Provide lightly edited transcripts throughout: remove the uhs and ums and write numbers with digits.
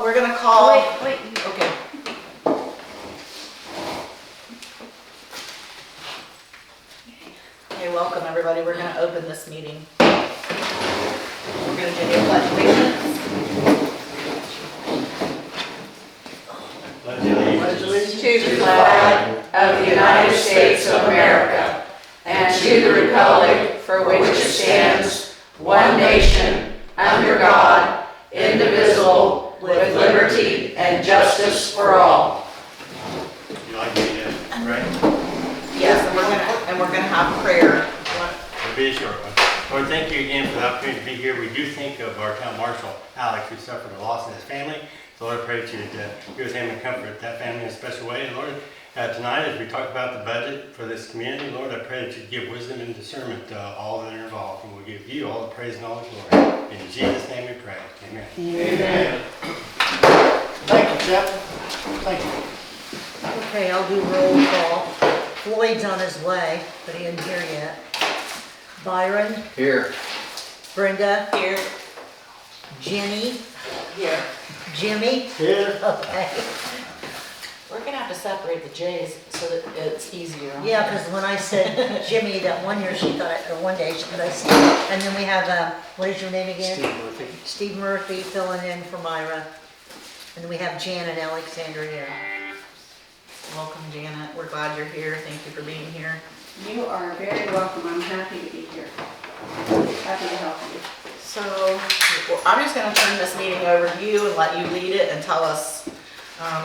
we're gonna call. Wait. Okay. Okay, welcome everybody. We're gonna open this meeting. We're gonna do the pledge of allegiance. Pledge allegiance To the flag of the United States of America and to the republic for which it stands, one nation, under God, indivisible, with liberty and justice for all. You like me to, right? Yes, and we're gonna have prayer. It'll be a short one. Lord, thank you again for the opportunity to be here. We do think of our town marshal, Alex, who suffered a loss in his family. So Lord, I pray that you would be with him and comfort that family in a special way. And Lord, tonight as we talk about the budget for this community, Lord, I pray that you give wisdom and discernment to all that are involved. And we'll give you all the praise and all the glory. In Jesus' name we pray. Amen. Amen. Thank you, Jeff. Thank you. Okay, I'll do roll call. Floyd's on his way, but he isn't here yet. Byron, Here. Brenda, Here. Jenny, Here. Jimmy. Here. Okay. We're gonna have to separate the J's so that it's easier. Yeah, because when I said Jimmy that one year, she thought, or one day, she thought I said, and then we have, what is your name again? Steve Murphy. Steve Murphy filling in for Myra. And then we have Jan and Alexander here. Welcome, Janet. We're glad you're here. Thank you for being here. You are very welcome. I'm happy to be here. Happy to help you. So, well, I'm just gonna turn this meeting over to you and let you lead it and tell us,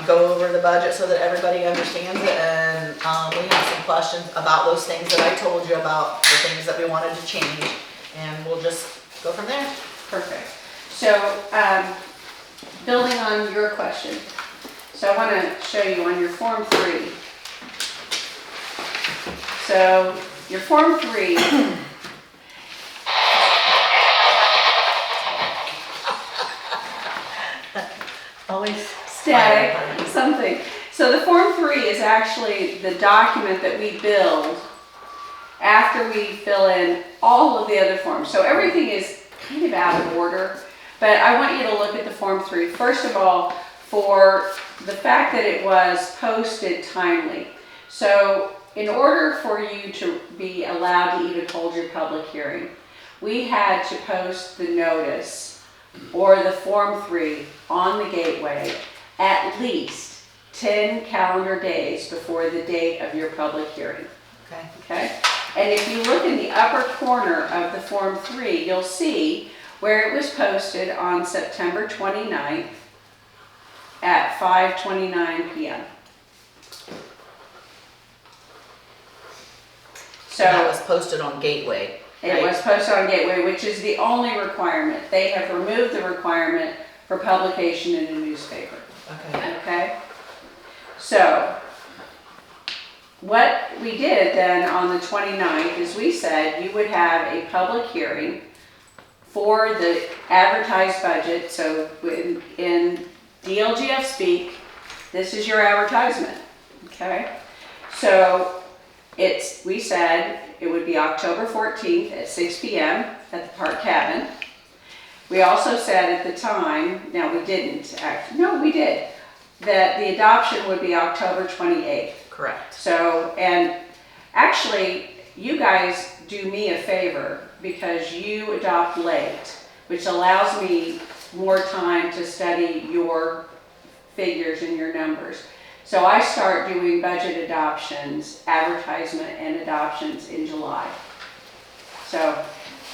go over the budget so that everybody understands it. And we have some questions about those things that I told you about, the things that we wanted to change. And we'll just go from there. Perfect. So, building on your question, so I want to show you on your Form 3. So, your Form 3, Always. static, something. So the Form 3 is actually the document that we build after we fill in all of the other forms. So everything is kind of out of order, but I want you to look at the Form 3. First of all, for the fact that it was posted timely. So in order for you to be allowed to even hold your public hearing, we had to post the notice or the Form 3 on the gateway at least 10 calendar days before the date of your public hearing. Okay. Okay? And if you look in the upper corner of the Form 3, you'll see where it was posted on September 29th at 5:29 p.m. So That was posted on Gateway. it was posted on Gateway, which is the only requirement. They have removed the requirement for publication in a newspaper. Okay. Okay? So, what we did then on the 29th is we said you would have a public hearing for the advertised budget. So in DLGF speak, this is your advertisement. Okay? So, we said it would be October 14th at 6 p.m. at the Park Cabin. We also said at the time, now we didn't, no we did, that the adoption would be October 28th. Correct. So, and actually, you guys do me a favor because you adopt late, which allows me more time to study your figures and your numbers. So I start doing budget adoptions, advertisement and adoptions in July. So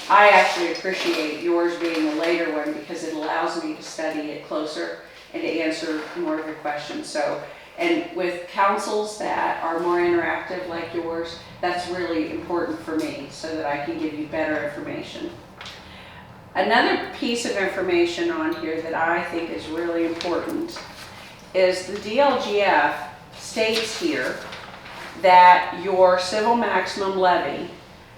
I actually appreciate yours being a later one because it allows me to study it closer and to answer more of your questions. So, and with councils that are more interactive like yours, that's really important for me so that I can give you better information. Another piece of information on here that I think is really important is the DLGF states here that your civil maximum levy,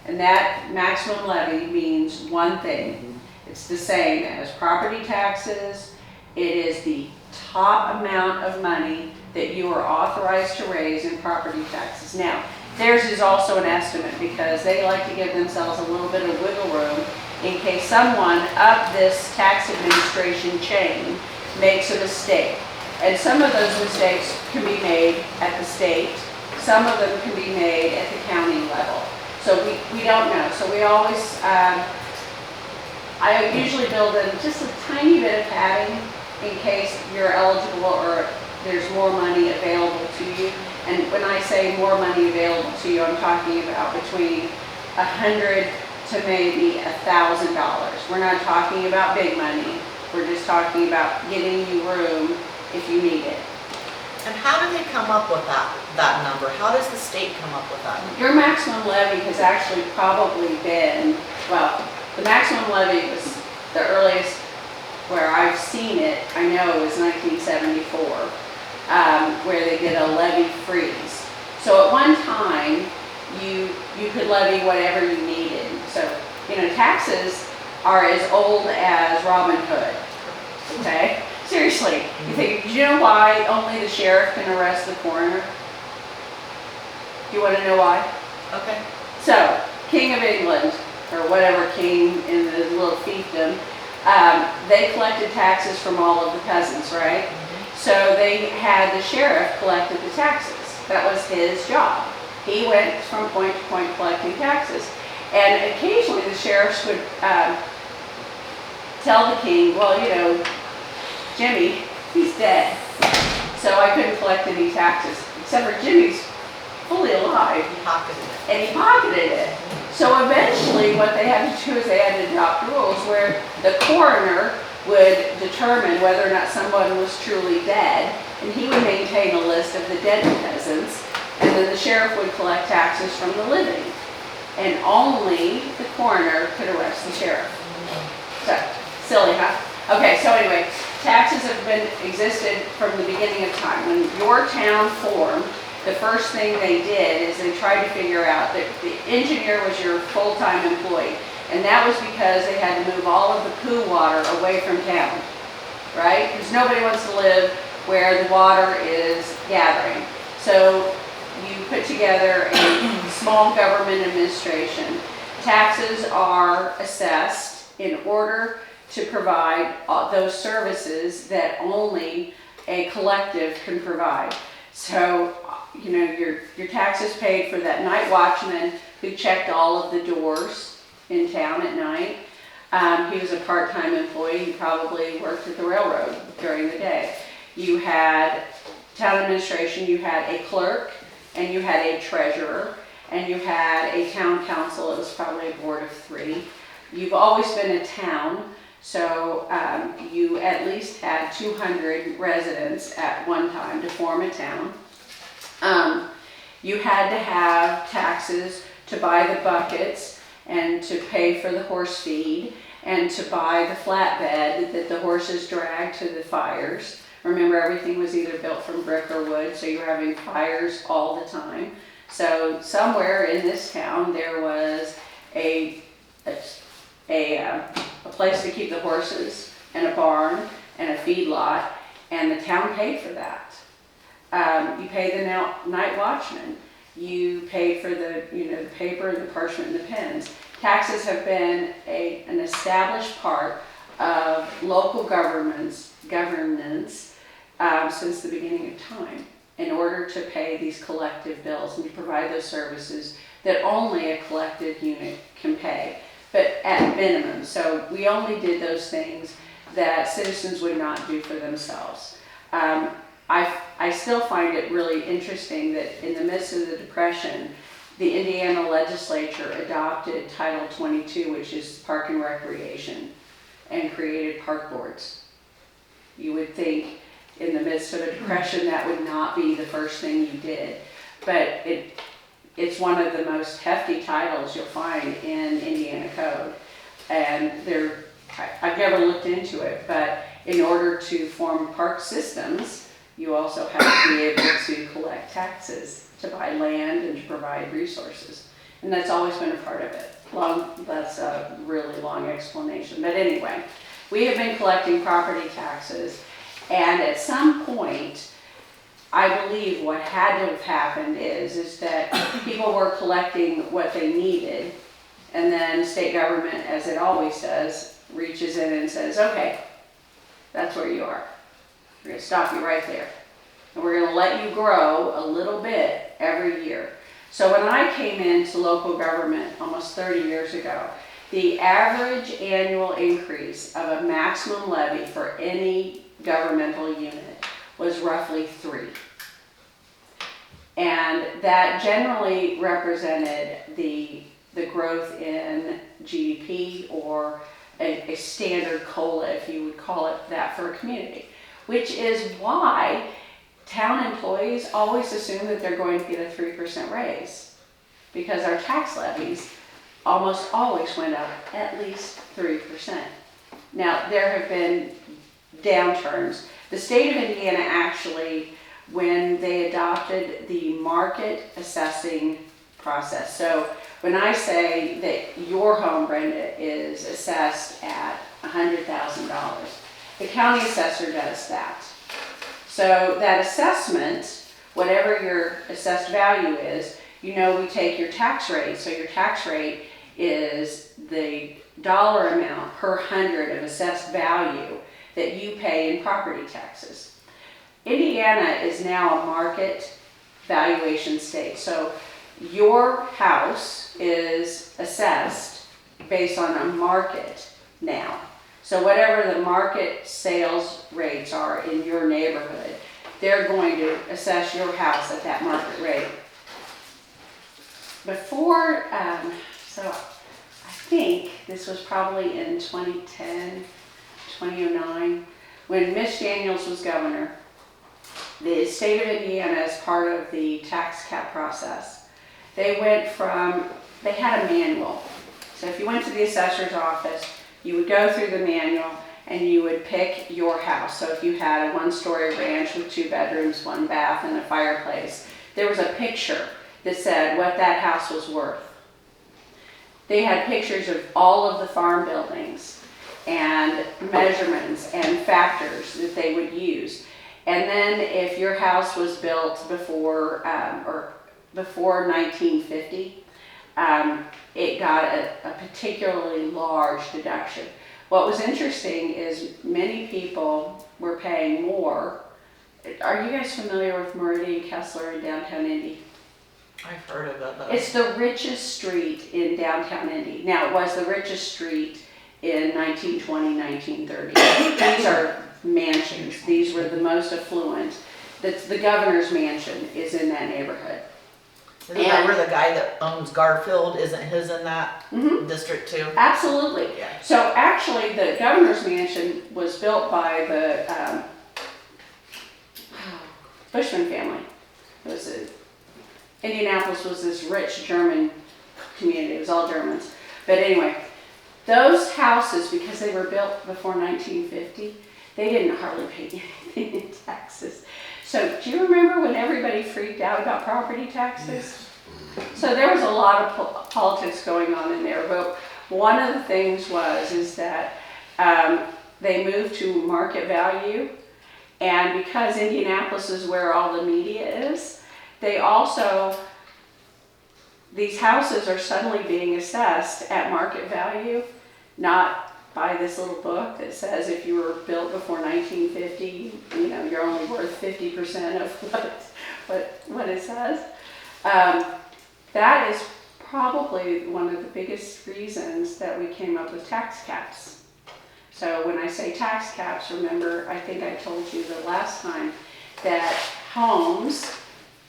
and that maximum levy means one thing. It's the same as property taxes. It is the top amount of money that you are authorized to raise in property taxes. Now, theirs is also an estimate because they like to give themselves a little bit of wiggle room in case someone up this tax administration chain makes a mistake. And some of those mistakes can be made at the state, some of them can be made at the county level. So we don't know. So we always, I usually build in just a tiny bit of padding in case you're eligible or there's more money available to you. And when I say more money available to you, I'm talking about between $100 to maybe $1,000. We're not talking about big money. We're just talking about getting you room if you need it. And how do they come up with that number? How does the state come up with that? Your maximum levy has actually probably been, well, the maximum levy was the earliest where I've seen it, I know, was 1974, where they did a levy freeze. So at one time, you could levy whatever you needed. So, taxes are as old as Robin Hood, okay? Seriously, do you know why only the sheriff can arrest the coroner? Do you want to know why? Okay. So, King of England, or whatever king in the little fiefdom, they collected taxes from all of the peasants, right? So they had the sheriff collected the taxes. That was his job. He went from point to point collecting taxes. And occasionally the sheriffs would tell the king, well, Jimmy, he's dead. So I couldn't collect any taxes, except for Jimmy's fully alive. He pocketed it. And he pocketed it. So eventually what they had to do is they had to adopt rules where the coroner would determine whether or not someone was truly dead, and he would maintain a list of the dead peasants, and then the sheriff would collect taxes from the living. And only the coroner could arrest the sheriff. So, silly, huh? Okay, so anyway, taxes have existed from the beginning of time. When your town formed, the first thing they did is they tried to figure out that the engineer was your full-time employee. And that was because they had to move all of the poo water away from town, right? Because nobody wants to live where the water is gathering. So you put together a small government administration. Taxes are assessed in order to provide those services that only a collective can provide. So, your taxes paid for that night watchman who checked all of the doors in town at night. He was a part-time employee. He probably worked at the railroad during the day. You had town administration, you had a clerk, and you had a treasurer, and you had a town council. It was probably a board of 3. You've always been a town, so you at least had 200 residents at one time to form a town. You had to have taxes to buy the buckets and to pay for the horse feed and to buy the flatbed that the horses dragged to the fires. Remember, everything was either built from brick or wood, so you were having fires all the time. So somewhere in this town there was a place to keep the horses and a barn and a feedlot, and the town paid for that. You paid the night watchman. You paid for the the paper, the parchment, and the pens. Taxes have been an established part of local governance since the beginning of time, in order to pay these collective bills and to provide those services that only a collective unit can pay, but at minimum. So we only did those things that citizens would not do for themselves. I still find it really interesting that in the midst of the Depression, the Indiana legislature adopted Title 22, which is Park and Recreation, and created park boards. You would think in the midst of a depression that would not be the first thing you did, but it's one of the most hefty titles you'll find in Indiana code. And I've never looked into it, but in order to form park systems, you also have to be able to collect taxes to buy land and to provide resources. And that's always been a part of it. That's a really long explanation. But anyway, we have been collecting property taxes, and at some point, I believe what had to have happened is that people were collecting what they needed, and then state government, as it always does, reaches in and says, okay, that's where you are. We're gonna stop you right there. And we're gonna let you grow a little bit every year. So when I came into local government almost 30 years ago, the average annual increase of a maximum levy for any governmental unit was roughly 3. And that generally represented the growth in GDP, or a standard COLA, if you would call it that, for a community. Which is why town employees always assume that they're going to get a 3% raise, because our tax levies almost always went up at least 3%. Now, there have been downturns. The state of Indiana actually, when they adopted the market assessing process. So when I say that your home, Brenda, is assessed at $100,000, the county assessor does that. So that assessment, whatever your assessed value is, we take your tax rate. So your tax rate is the dollar amount per 100 of assessed value that you pay in property taxes. Indiana is now a market valuation state. So your house is assessed based on a market now. So whatever the market sales rates are in your neighborhood, they're going to assess your house at that market rate. Before, so I think this was probably in 2010, 2009, when Mitch Daniels was governor. The state of Indiana, as part of the tax cap process, they had a manual. So if you went to the assessor's office, you would go through the manual and you would pick your house. So if you had a 1-story ranch with 2 bedrooms, 1 bath, and a fireplace, there was a picture that said what that house was worth. They had pictures of all of the farm buildings and measurements and factors that they would use. And then if your house was built before 1950, it got a particularly large deduction. What was interesting is many people were paying more. Are you guys familiar with Meridian Kessler in downtown Indy? I've heard of it, but It's the richest street in downtown Indy. Now, it was the richest street in 1920, 1930. These are mansions. These were the most affluent. The governor's mansion is in that neighborhood. isn't that where the guy that owns Garfield, isn't his in that district too? Absolutely. Yeah. So actually, the governor's mansion was built by the Bushman family. It was Indianapolis was this rich German community. It was all Germans. But anyway, those houses, because they were built before 1950, they didn't hardly pay anything in taxes. So do you remember when everybody freaked out about property taxes? So there was a lot of politics going on in there. But one of the things is that they moved to market value. And because Indianapolis is where all the media is, these houses are suddenly being assessed at market value, not by this little book that says if you were built before 1950, you're only worth 50% of what it says. That is probably one of the biggest reasons that we came up with tax caps. So when I say tax caps, remember, I think I told you the last time that homes,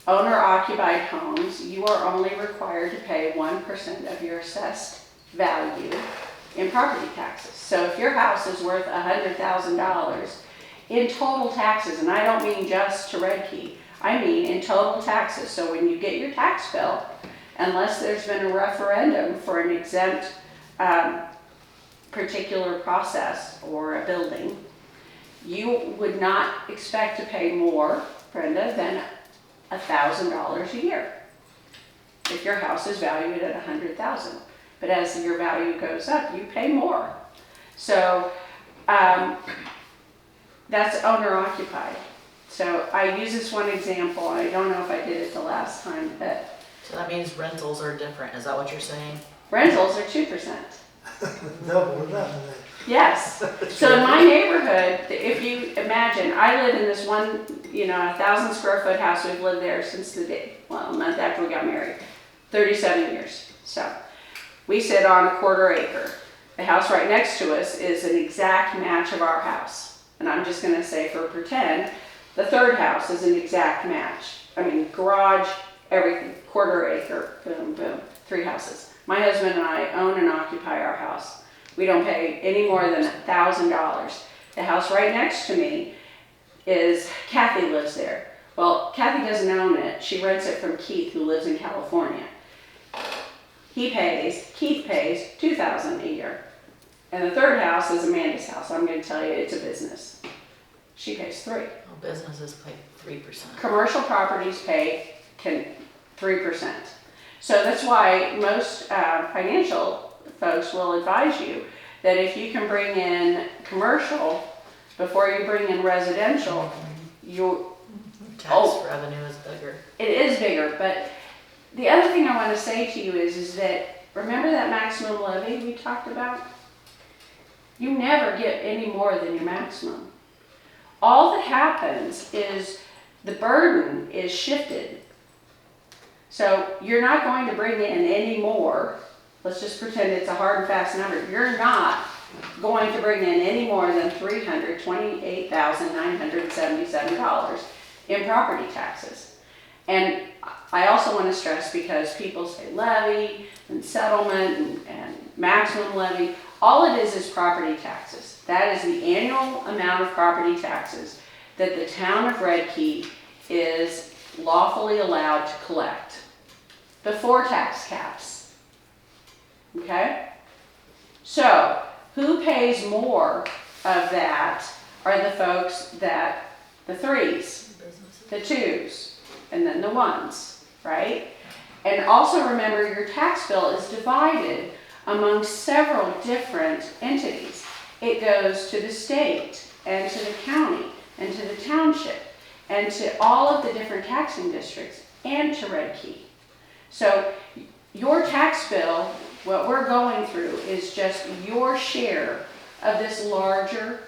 owner-occupied homes, you are only required to pay 1% of your assessed value in property taxes. So if your house is worth $100,000 in total taxes, and I don't mean just to Redkey, I mean in total taxes. So when you get your tax bill, unless there's been a referendum for an exempt particular process or a building, you would not expect to pay more, Brenda, than $1,000 a year if your house is valued at $100,000. But as your value goes up, you pay more. So that's owner occupied. So I use this one example. I don't know if I did it the last time, but So that means rentals are different, is that what you're saying? rentals are 2%. Double or nothing. Yes. So in my neighborhood, if you imagine, I live in this one, 1,000 square foot house. We've lived there since the day, well, a month after we got married, 37 years. So we sit on a quarter acre. The house right next to us is an exact match of our house. And I'm just gonna say for pretend, the third house is an exact match. I mean, garage, everything, quarter acre, boom, boom, 3 houses. My husband and I own and occupy our house. We don't pay any more than $1,000. The house right next to me is, Kathy lives there. Well, Kathy doesn't own it. She rents it from Keith, who lives in California. Keith pays $2,000 a year. And the third house is Amanda's house. I'm gonna tell you, it's a business. She pays $3,000. Well, businesses pay 3%. Commercial properties pay 3%. So that's why most financial folks will advise you that if you can bring in commercial before you bring in residential, Tax revenue is bigger. it is bigger. But the other thing I want to say to you is that, remember that maximum levy we talked about? You never get any more than your maximum. All that happens is the burden is shifted. So you're not going to bring in any more. Let's just pretend it's a hard and fast number. You're not going to bring in any more than $328,977 in property taxes. And I also want to stress, because people say levy and settlement and maximum levy, all it is property taxes. That is the annual amount of property taxes that the town of Redkey is lawfully allowed to collect before tax caps. Okay? So, who pays more of that are the folks that, the 3s, the 2s, and then the 1s, right? And also remember, your tax bill is divided among several different entities. It goes to the state, and to the county, and to the township, and to all of the different taxing districts, and to Redkey. So your tax bill, what we're going through, is just your share of this larger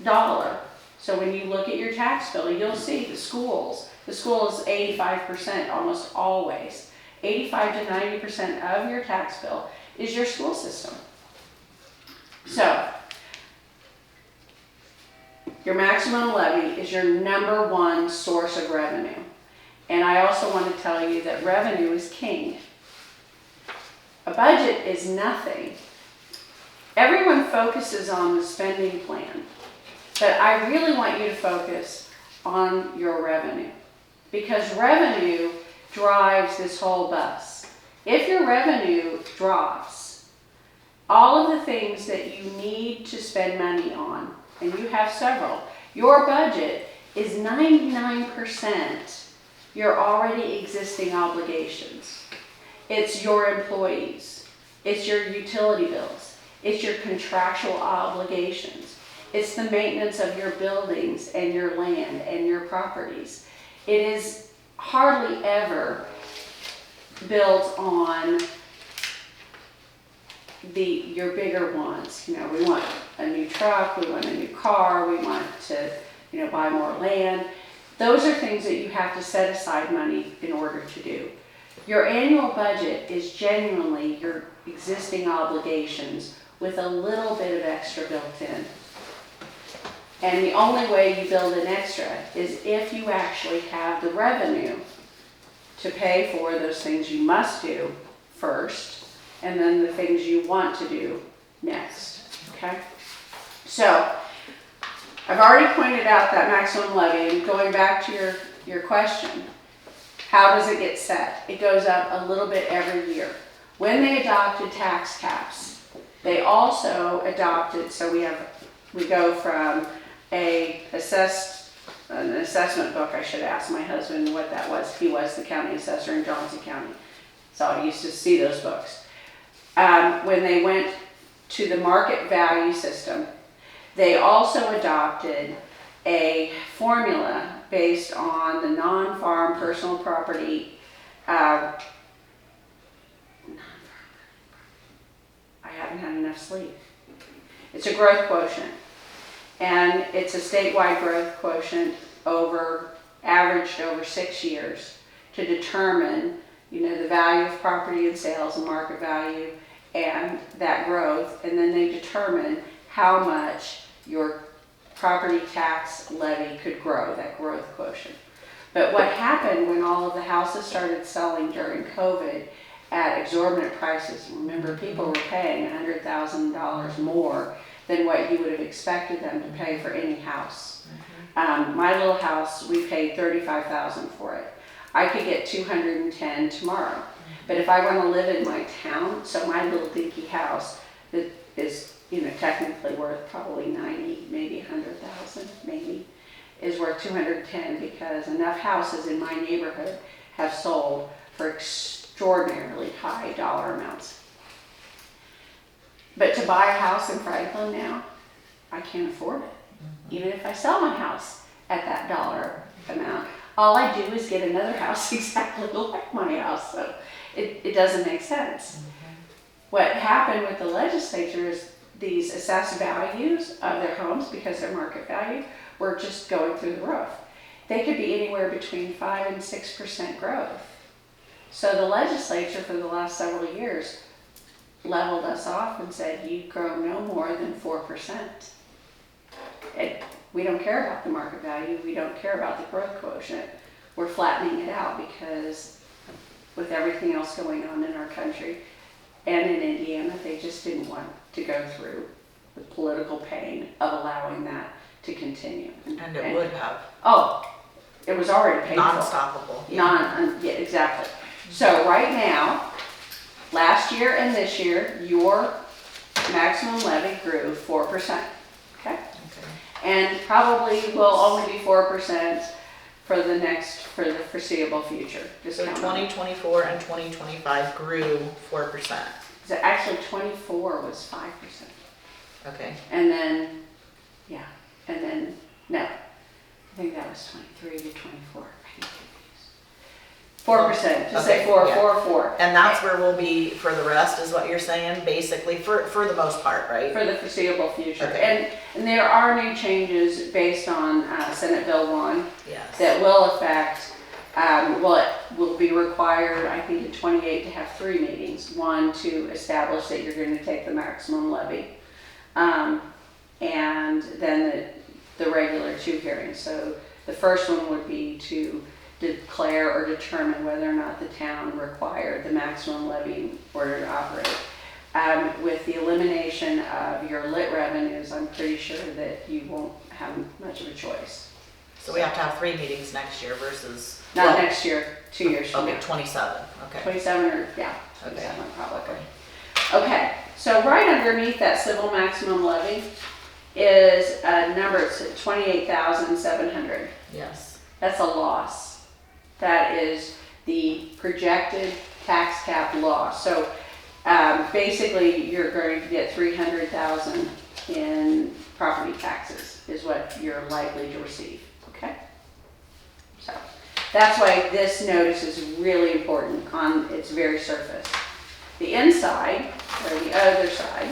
dollar. So when you look at your tax bill, you'll see the school is 85% almost always. 85 to 90% of your tax bill is your school system. So your maximum levy is your number one source of revenue. And I also want to tell you that revenue is king. A budget is nothing. Everyone focuses on the spending plan, but I really want you to focus on your revenue, because revenue drives this whole bus. If your revenue drops, all of the things that you need to spend money on, and you have several, your budget is 99% your already existing obligations. It's your employees, it's your utility bills, it's your contractual obligations, it's the maintenance of your buildings and your land and your properties. It is hardly ever built on your bigger wants. We want a new truck, we want a new car, we want to buy more land. Those are things that you have to set aside money in order to do. Your annual budget is genuinely your existing obligations with a little bit of extra built in. And the only way you build an extra is if you actually have the revenue to pay for those things you must do first, and then the things you want to do next, okay? So, I've already pointed out that maximum levy, and going back to your question, how does it get set? It goes up a little bit every year. When they adopted tax caps, they also adopted, so we go from an assessment book. I should ask my husband what that was. He was the county assessor in Johnson County, so I used to see those books. When they went to the market value system, they also adopted a formula based on the non-farm personal property. I haven't had enough sleep. It's a growth quotient. And it's a statewide growth quotient averaged over 6 years to determine, the value of property and sales and market value and that growth. And then they determine how much your property tax levy could grow, that growth quotient. But what happened when all of the houses started selling during COVID at exorbitant prices, remember people were paying $100,000 more than what you would have expected them to pay for any house. My little house, we paid $35,000 for it. I could get $210 tomorrow. But if I want to live in my town, so my little dinky house that is, technically worth probably 90, maybe 100,000, maybe, is worth 210 because enough houses in my neighborhood have sold for extraordinarily high dollar amounts. But to buy a house in Franklin now, I can't afford it. Even if I sell my house at that dollar amount, all I do is get another house exactly like my house. So it doesn't make sense. What happened with the legislature is these assessed values of their homes, because their market value, were just going through the roof. They could be anywhere between 5 and 6% growth. So the legislature for the last several years leveled us off and said, you grow no more than 4%. We don't care about the market value. We don't care about the growth quotient. We're flattening it out because with everything else going on in our country and in Indiana, they just didn't want to go through the political pain of allowing that to continue. And it would have. Oh, it was already painful. Non-stoppable. Yeah, exactly. So right now, last year and this year, your maximum levy grew 4%. Okay? And probably will only be 4% for the foreseeable future. Just So count on it. 2024 and 2025 grew 4%. So actually 24 was 5%. Okay. And then, no, I think that was 23 to 24. I get confused. 4%, just say Okay, 4, yeah. 4, 4. And that's where we'll be for the rest, is what you're saying, basically, for the most part, right? For the foreseeable future. Okay. And there are new changes based on Senate Bill 1 Yes. that will affect, it will be required, I think in 28 to have 3 meetings. One, to establish that you're going to take the maximum levy. And then the regular 2 hearings. So the first one would be to declare or determine whether or not the town required the maximum levy in order to operate. With the elimination of your lit revenues, I'm pretty sure that you won't have much of a choice. So we have to have 3 meetings next year versus. Not next year, 2 years from Okay, now. 27, okay. 27 or, yeah, Okay. 27 probably. Okay, so right underneath that civil maximum levy is a number, it's 28,700. Yes. That's a loss. That is the projected tax cap loss. So basically, you're going to get 300,000 in property taxes is what you're likely to receive. Okay. So that's why this notice is really important on its very surface. The inside or the other side,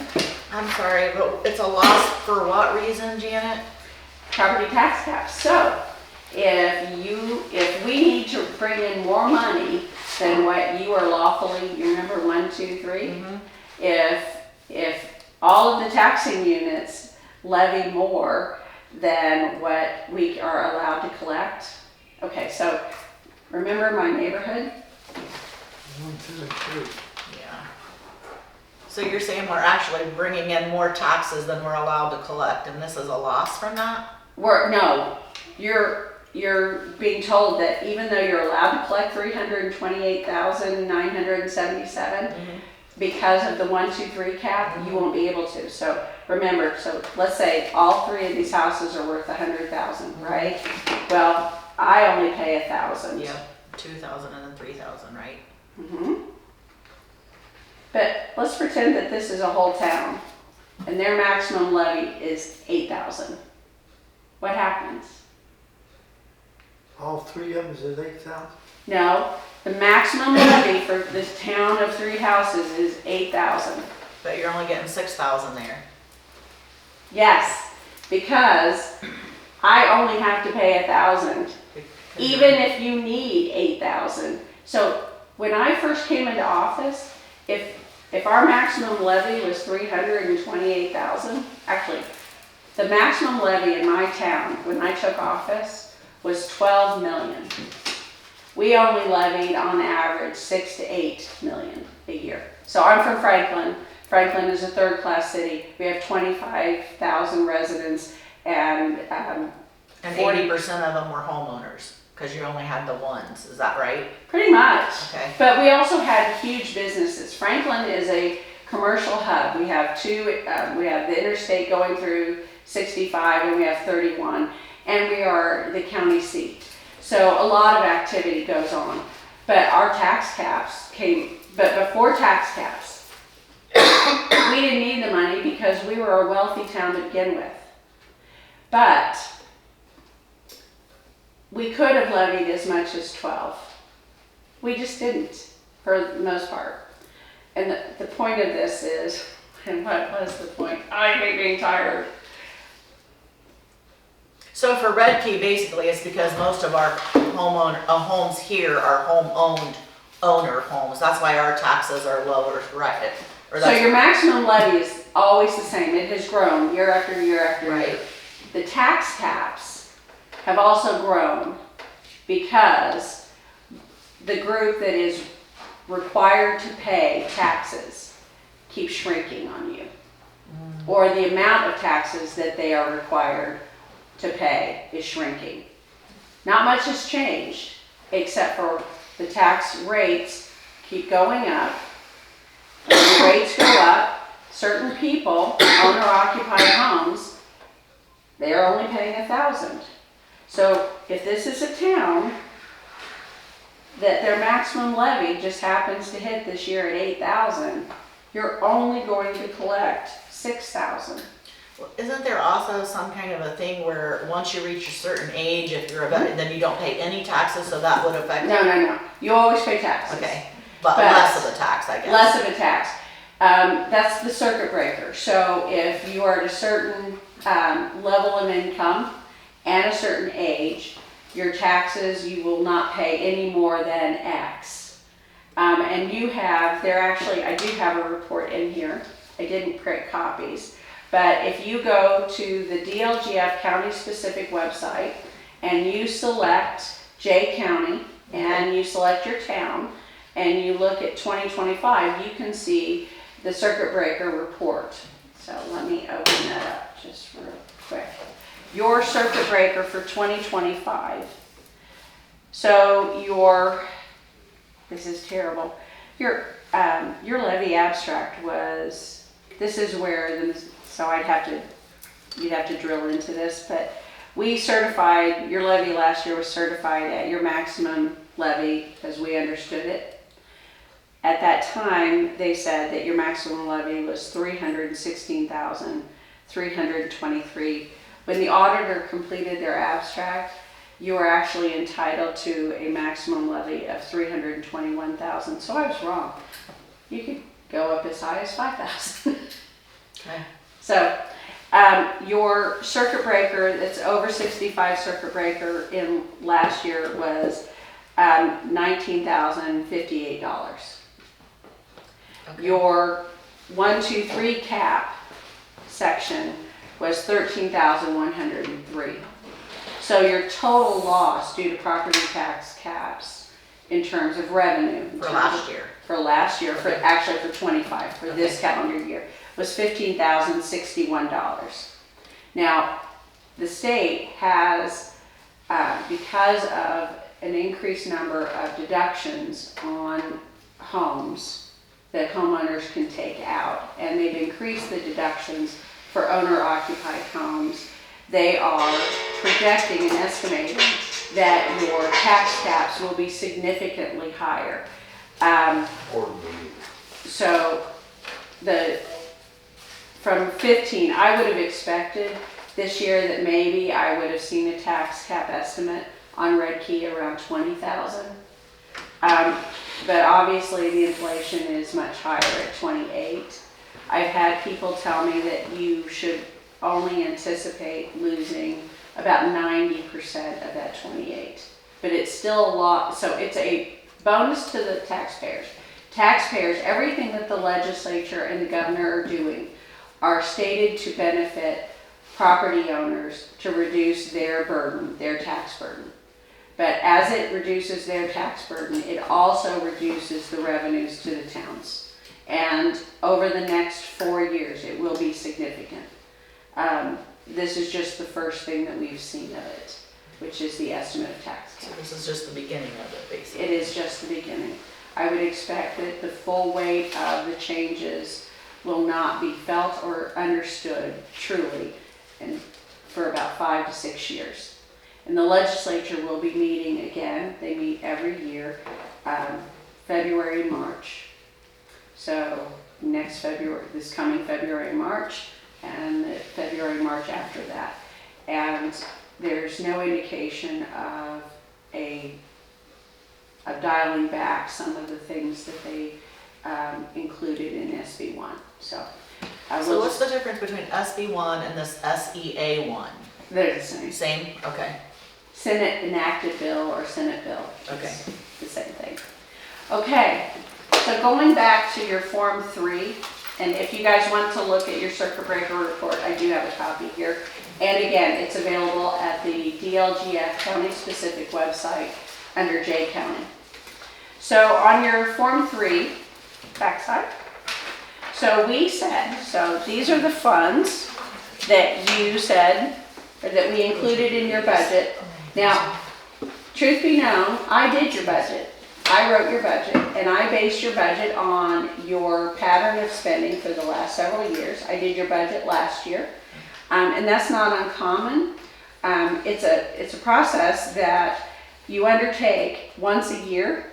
I'm sorry, but it's a loss for what reason, Janet? property tax cap. So if we need to bring in more money than what you are lawfully, you remember 1, 2, 3? If all of the taxing units levy more than what we are allowed to collect. Okay, so remember my neighborhood? 1, 2, and 3. Yeah. So you're saying we're actually bringing in more taxes than we're allowed to collect, and this is a loss from that? No, you're being told that even though you're allowed to collect 328,977, because of the 1, 2, 3 cap, you won't be able to. So remember, so let's say all 3 of these houses are worth 100,000, right? Well, I only pay 1,000. Yep, 2,000 and then 3,000, right? But let's pretend that this is a whole town, and their maximum levy is 8,000. What happens? All 3 of them is at 8,000? No, the maximum levy for this town of 3 houses is 8,000. But you're only getting 6,000 there. Yes, because I only have to pay 1,000, even if you need 8,000. So when I first came into office, if our maximum levy was 328,000, actually, the maximum levy in my town when I took office was 12 million. We only levied on average 6 to 8 million a year. So I'm from Franklin. Franklin is a third-class city. We have 25,000 residents, and And 40 80% of them were homeowners, because you only had the ones, is that right? pretty much. Okay. But we also had huge businesses. Franklin is a commercial hub. We have we have the interstate going through 65, and we have 31, and we are the county seat. So a lot of activity goes on. But our tax caps but before tax caps, we didn't need the money because we were a wealthy town to begin with. But we could have levied as much as 12. We just didn't, for the most part. And the point of this is, and what was the point? I hate being tired. So for Redkey, basically, it's because most of our homes here are home-owned owner homes. That's why our taxes are lower, right? Or So that's your maximum levy is always the same. It has grown year after year after year. right. The tax caps have also grown because the group that is required to pay taxes keeps shrinking on you. Or the amount of taxes that they are required to pay is shrinking. Not much has changed, except for the tax rates keep going up. When the rates go up, certain people, owner-occupied homes, they are only paying 1,000. So if this is a town that their maximum levy just happens to hit this year at 8,000, you're only going to collect 6,000. Isn't there also some kind of a thing where once you reach a certain age, if you're a veteran, then you don't pay any taxes, so that would affect? No. You always pay taxes. Okay, but But- less of a tax, I guess. Less of a tax. That's the circuit breaker. So if you are at a certain level of income and a certain age, your taxes, you will not pay any more than X. And I do have a report in here. I didn't print copies. But if you go to the DLGF county specific website and you select J County and you select your town and you look at 2025, you can see the circuit breaker report. So let me open that up just real quick. Your circuit breaker for 2025. So this is terrible. Your levy abstract was, this is where so you'd have to drill into this, but we certified, your levy last year was certified at your maximum levy as we understood it. At that time, they said that your maximum levy was $316,323. When the auditor completed their abstract, you were actually entitled to a maximum levy of $321,000. So I was wrong. You could go up as high as $5,000. Okay. So your circuit breaker that's over 65 circuit breaker in last year was $19,058. Okay. Your 1, 2, 3 cap section was $13,103. So your total loss due to property tax caps in terms of revenue For last year. for 25 for this calendar year was $15,061. Now the state has because of an increased number of deductions on homes that homeowners can take out, and they've increased the deductions for owner-occupied homes. They are projecting and estimating that your tax caps will be significantly higher. So from 15, I would have expected this year that maybe I would have seen a tax cap estimate on Redkey around 20,000. But obviously the inflation is much higher at 28. I've had people tell me that you should only anticipate losing about 90% of that 28. But it's still a lot, so it's a bonus to the taxpayers. Taxpayers, everything that the legislature and the governor are doing are stated to benefit property owners to reduce their burden, their tax burden. But as it reduces their tax burden, it also reduces the revenues to the towns. And over the next 4 years, it will be significant. This is just the first thing that we've seen of it, which is the estimate of tax So cap. this is just the beginning of it, basically. It is just the beginning. I would expect that the full weight of the changes will not be felt or understood truly for about 5 to 6 years. And the legislature will be meeting again. They meet every year, February, March. So next February, this coming February, March, and the February, March after that. And there's no indication of dialing back some of the things that they included in SB1. So So what's the difference between SB1 and this SEA1? they're the same. Same? Okay. Senate enacted bill or Senate bill. Okay. It's the same thing. Okay, so going back to your Form 3, and if you guys want to look at your circuit breaker report, I do have a copy here. And again, it's available at the DLGF County Specific website under J County. So on your Form 3, backside, so we said, so these are the funds that you said, or that we included in your budget. Now, truth be known, I did your budget. I wrote your budget, and I based your budget on your pattern of spending for the last several years. I did your budget last year, and that's not uncommon. It's a process that you undertake once a year.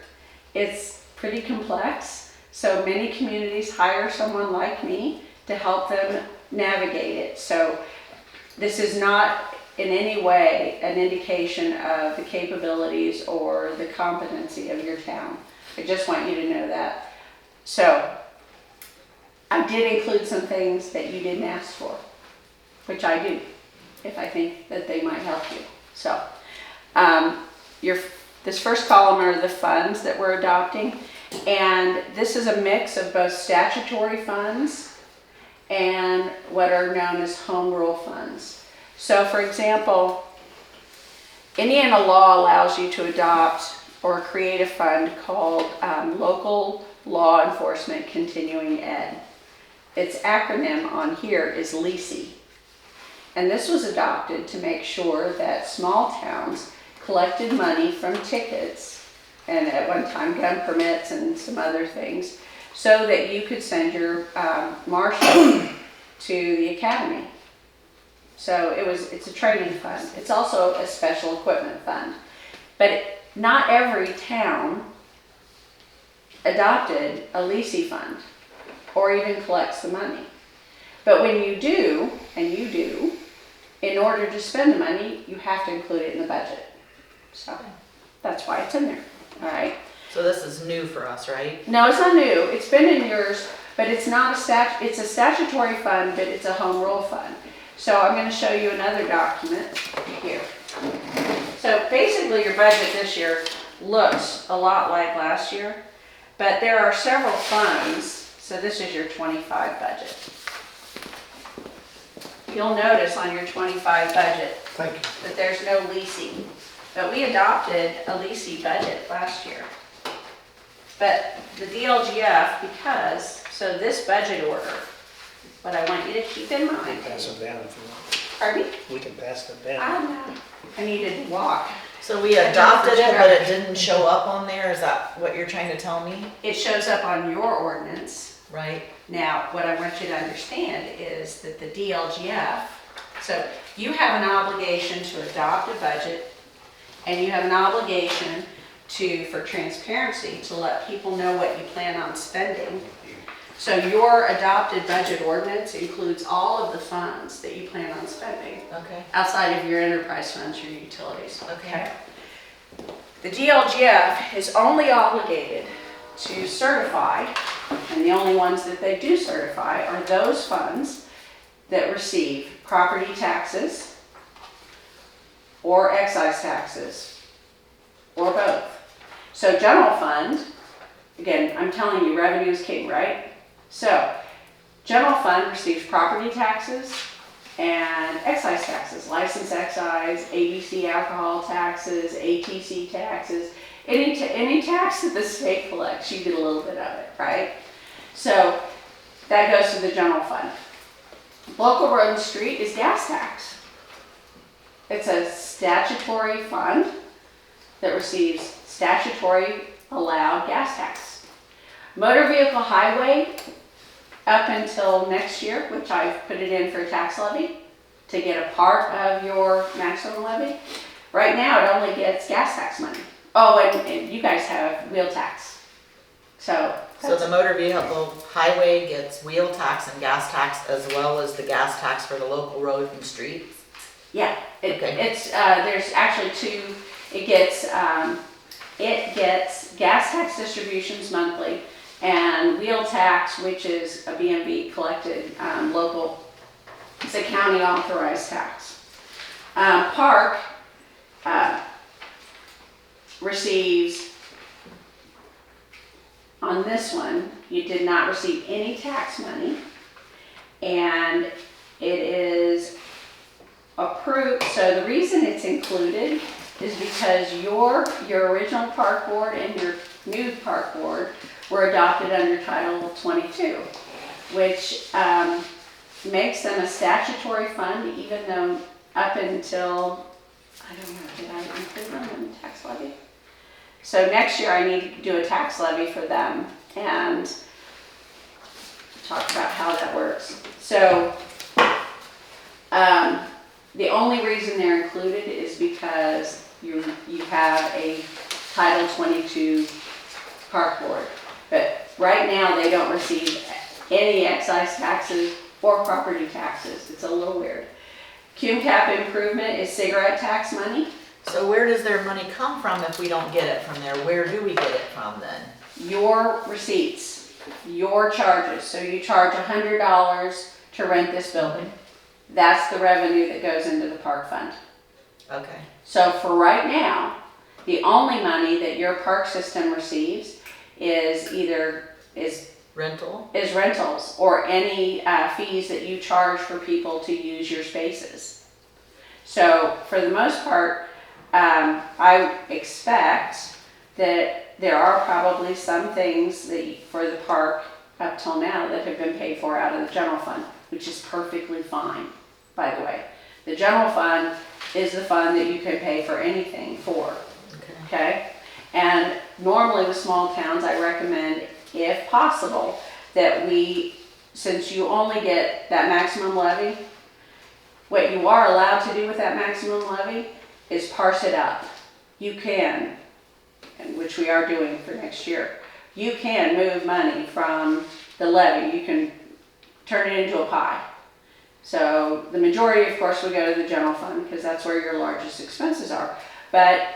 It's pretty complex, so many communities hire someone like me to help them navigate it. So this is not in any way an indication of the capabilities or the competency of your town. I just want you to know that. So I did include some things that you didn't ask for, which I do, if I think that they might help you. So this first column are the funds that we're adopting, and this is a mix of both statutory funds and what are known as home rule funds. So for example, Indiana law allows you to adopt or create a fund called Local Law Enforcement Continuing Ed. Its acronym on here is LECE. And this was adopted to make sure that small towns collected money from tickets and at one time gun permits and some other things so that you could send your marshal to the academy. So it's a training fund. It's also a special equipment fund. But not every town adopted a LECE fund or even collects the money. But when you do, and you do, in order to spend the money, you have to include it in the budget. So that's why it's in there, all right? So this is new for us, right? No, it's not new. It's been in yours, but it's not it's a statutory fund, but it's a home rule fund. So I'm going to show you another document here. So basically your budget this year looks a lot like last year, but there are several funds. So this is your 25 budget. You'll notice on your 25 budget Thank you. that there's no leasing, but we adopted a leasing budget last year. But the DLGF, so this budget order, what I want you to keep in mind. Pass them down if you want. Pardon me? We can pass them I down. know. I needed to walk. So we adopted it, but it didn't show up on there? Is that what you're trying to tell me? It shows up on your ordinance. Right? Now, what I want you to understand is that the DLGF, so you have an obligation to adopt a budget, and you have an obligation for transparency, to let people know what you plan on spending. So your adopted budget ordinance includes all of the funds that you plan on spending, Okay. outside of your enterprise funds, your utilities. Okay. The DLGF is only obligated to certify, and the only ones that they do certify are those funds that receive property taxes or excise taxes, or both. So general fund, again, I'm telling you, revenue is king, right? So general fund receives property taxes and excise taxes, license excise, ABC alcohol taxes, ATC taxes, any tax that the state collects, you get a little bit of it, right? So that goes to the general fund. Local road and street is gas tax. It's a statutory fund that receives statutory allowed gas tax. Motor vehicle highway, up until next year, which I've put it in for tax levy to get a part of your maximum levy. Right now, it only gets gas tax money. Oh, and you guys have wheel tax. So the motor vehicle highway gets wheel tax and gas tax as well as the gas tax for the local road and streets? yeah, Okay. it's there's actually two. It gets gas tax distributions monthly, and wheel tax, which is a BMV collected local. It's a county authorized tax. Park receives, on this one, you did not receive any tax money, and it is approved. So the reason it's included is because your original park board and your new park board were adopted under Title 22, which makes them a statutory fund, even though up until, I don't know, did I include them in the tax levy? So next year I need to do a tax levy for them and talk about how that works. So the only reason they're included is because you have a Title 22 park board. But right now they don't receive any excise taxes or property taxes. It's a little weird. Cum cap improvement is cigarette tax money. So where does their money come from if we don't get it from there? Where do we get it from then? Your receipts, your charges. So you charge $100 to rent this building. That's the revenue that goes into the park fund. Okay. So for right now, the only money that your park system receives is Rental? rentals or any fees that you charge for people to use your spaces. So for the most part, I expect that there are probably some things that for the park up till now that have been paid for out of the general fund, which is perfectly fine, by the way. The general fund is the fund that you can pay for anything for, okay? And normally with small towns, I recommend, if possible, that since you only get that maximum levy, what you are allowed to do with that maximum levy is parse it up. You can, and which we are doing for next year, you can move money from the levy. You can turn it into a pie. So the majority, of course, would go to the general fund because that's where your largest expenses are. But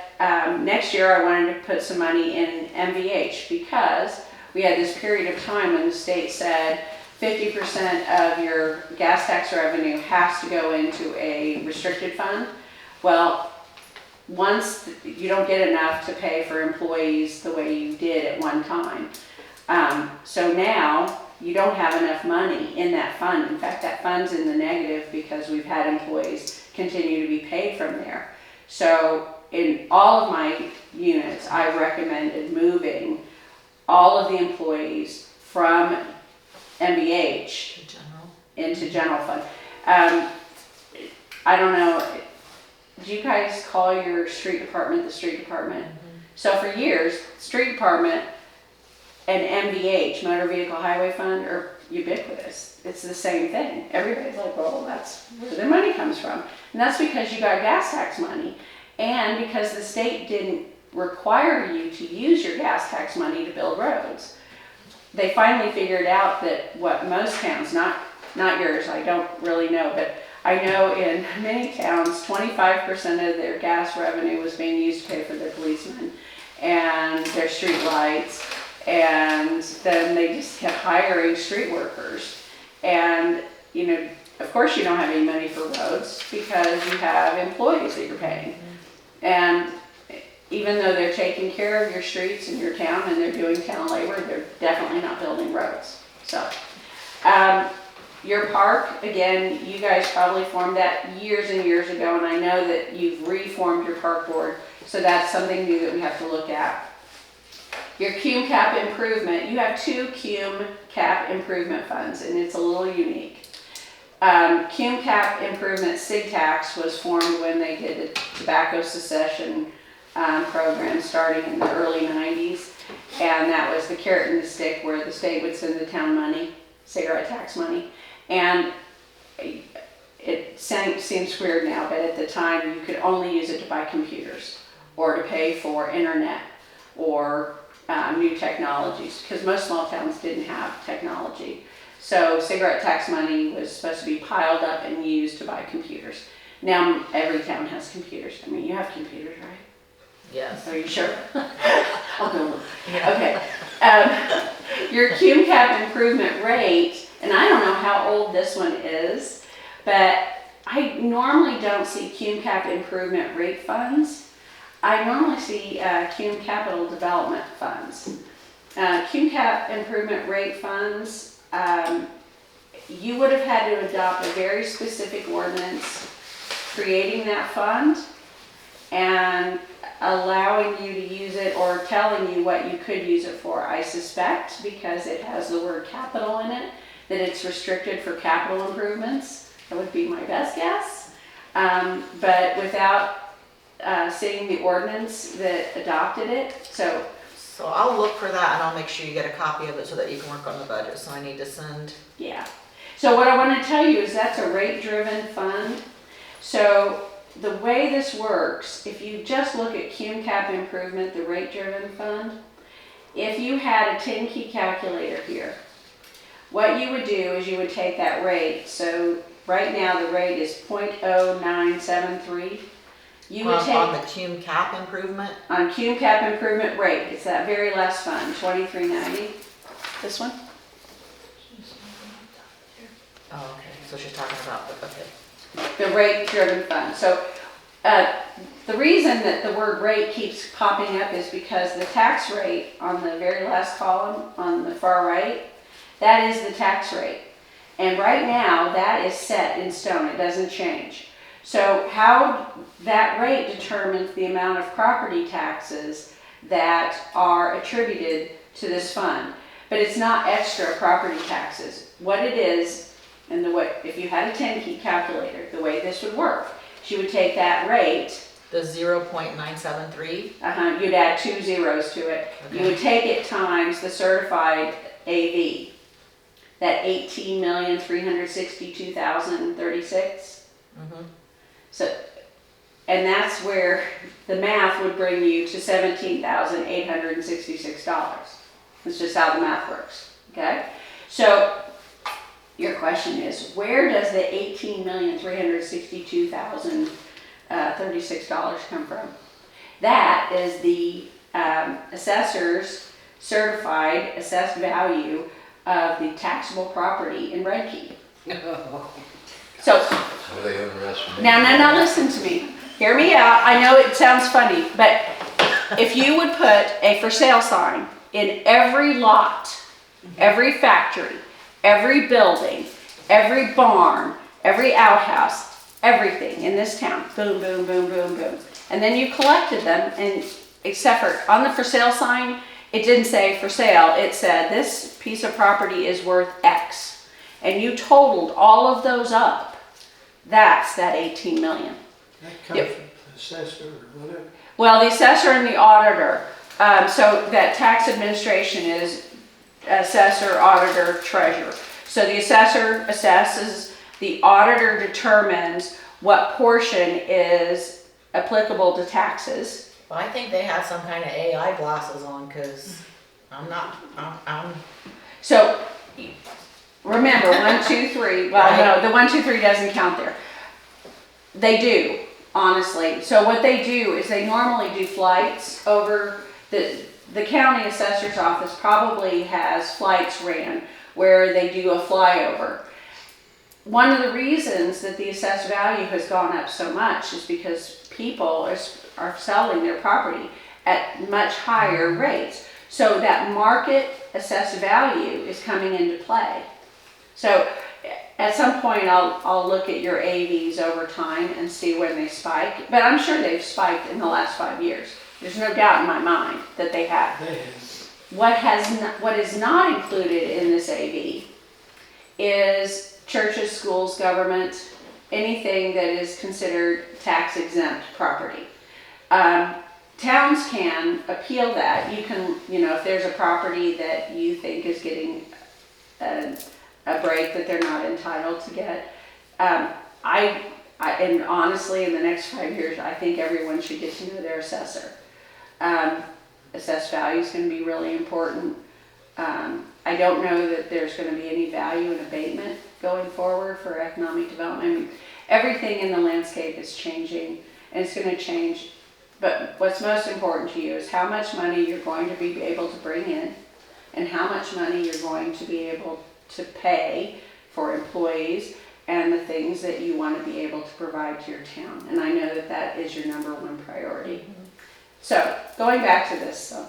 next year I wanted to put some money in MVH because we had this period of time when the state said 50% of your gas tax revenue has to go into a restricted fund. Well, once you don't get enough to pay for employees the way you did at one time. So now you don't have enough money in that fund. In fact, that fund's in the negative because we've had employees continue to be paid from there. So in all of my units, I recommended moving all of the employees from MVH into general fund. I don't know, do you guys call your street department the street department? Mm-hmm. So for years, street department and MVH, motor vehicle highway fund, are ubiquitous. It's the same thing. Everybody's like, well, that's where their money comes from. And that's because you got gas tax money. And because the state didn't require you to use your gas tax money to build roads. They finally figured out that what most towns, not yours, I don't really know, but I know in many towns, 25% of their gas revenue was being used to pay for their policemen and their street lights, and then they just kept hiring street workers. And, you know, of course you don't have any money for roads because you have employees that you're paying. And even though they're taking care of your streets and your town and they're doing town labor, they're definitely not building roads. So, your park, again, you guys probably formed that years and years ago, and I know that you've reformed your park board, so that's something new that we have to look at. Your cume cap improvement, you have 2 cume cap improvement funds, and it's a little unique. Cume cap improvement SIG tax was formed when they did the tobacco cessation program starting in the early 90s, and that was the carrot and the stick where the state would send the town money, cigarette tax money, and it seems weird now, but at the time you could only use it to buy computers or to pay for internet or new technologies, because most small towns didn't have technology. So cigarette tax money was supposed to be piled up and used to buy computers. Now every town has computers. I mean, you have computers, right? Yes. Are you sure? I'll go look. Okay. Your cume cap improvement rate, and I don't know how old this one is, but I normally don't see cume cap improvement rate funds. I normally see cume capital development funds. Cume cap improvement rate funds, you would have had to adopt a very specific ordinance creating that fund and allowing you to use it or telling you what you could use it for. I suspect, because it has the word capital in it, that it's restricted for capital improvements. That would be my best guess. But without seeing the ordinance that adopted it, so I'll look for that and I'll make sure you get a copy of it so that you can work on the budget. So I need to send. yeah. So what I want to tell you is that's a rate-driven fund. So the way this works, if you just look at cume cap improvement, the rate-driven fund, if you had a 10-key calculator here, what you would do is you would take that rate. So right now the rate is 0.0973. You would take on the cume cap improvement. on cume cap improvement rate. It's that very last fund, 2390. This one. Oh, okay. So she's talking about the, okay. The rate-driven fund. So the reason that the word rate keeps popping up is because the tax rate on the very last column on the far right, that is the tax rate. And right now, that is set in stone. It doesn't change. So how that rate determines the amount of property taxes that are attributed to this fund. But it's not extra property taxes. What it is, and if you had a 10-key calculator, the way this would work, she would take that rate. The 0.973. You'd add 2 zeros to it. Okay. You would take it times the certified AV, that 18,362,036. Mm-hmm. So, and that's where the math would bring you to $17,866. That's just how the math works. Okay. So your question is, where does the $18,362,036 come from? That is the assessor's certified assessed value of the taxable property in Redkey. So now listen to me. Hear me out. I know it sounds funny, but if you would put a for sale sign in every lot, every factory, every building, every barn, every outhouse, everything in this town, boom, boom, boom, boom, boom. And then you collected them, and except for on the for sale sign, it didn't say for sale, it said this piece of property is worth X. And you totaled all of those up, that's that 18 million. That comes from the assessor or whatever. Well, the assessor and the auditor, so that tax administration is assessor, auditor, treasurer. So the assessor assesses, the auditor determines what portion is applicable to taxes. Well, I think they have some kind of AI glasses on because I'm. So remember, 1, 2, 3, well, Right. no, the 1, 2, 3 doesn't count there. They do, honestly. So what they do is they normally do flights over the county assessor's office probably has flights ran where they do a flyover. one of the reasons that the assessed value has gone up so much is because people are selling their property at much higher rates. So that market assessed value is coming into play. So at some point, I'll look at your AVs over time and see when they spike. But I'm sure they've spiked in the last 5 years. There's no doubt in my mind that they have. They have. What is not included in this AV is churches, schools, government, anything that is considered tax exempt property. Towns can appeal that. You can, if there's a property that you think is getting a break that they're not entitled to get. And honestly, in the next 5 years, I think everyone should get to know their assessor. Assessed value is going to be really important. I don't know that there's going to be any value in abatement going forward for economic development. I mean, everything in the landscape is changing, and it's going to change. But what's most important to you is how much money you're going to be able to bring in, and how much money you're going to be able to pay for employees and the things that you want to be able to provide to your town. And I know that that is your number one priority. Mm-hmm. So going back to this, so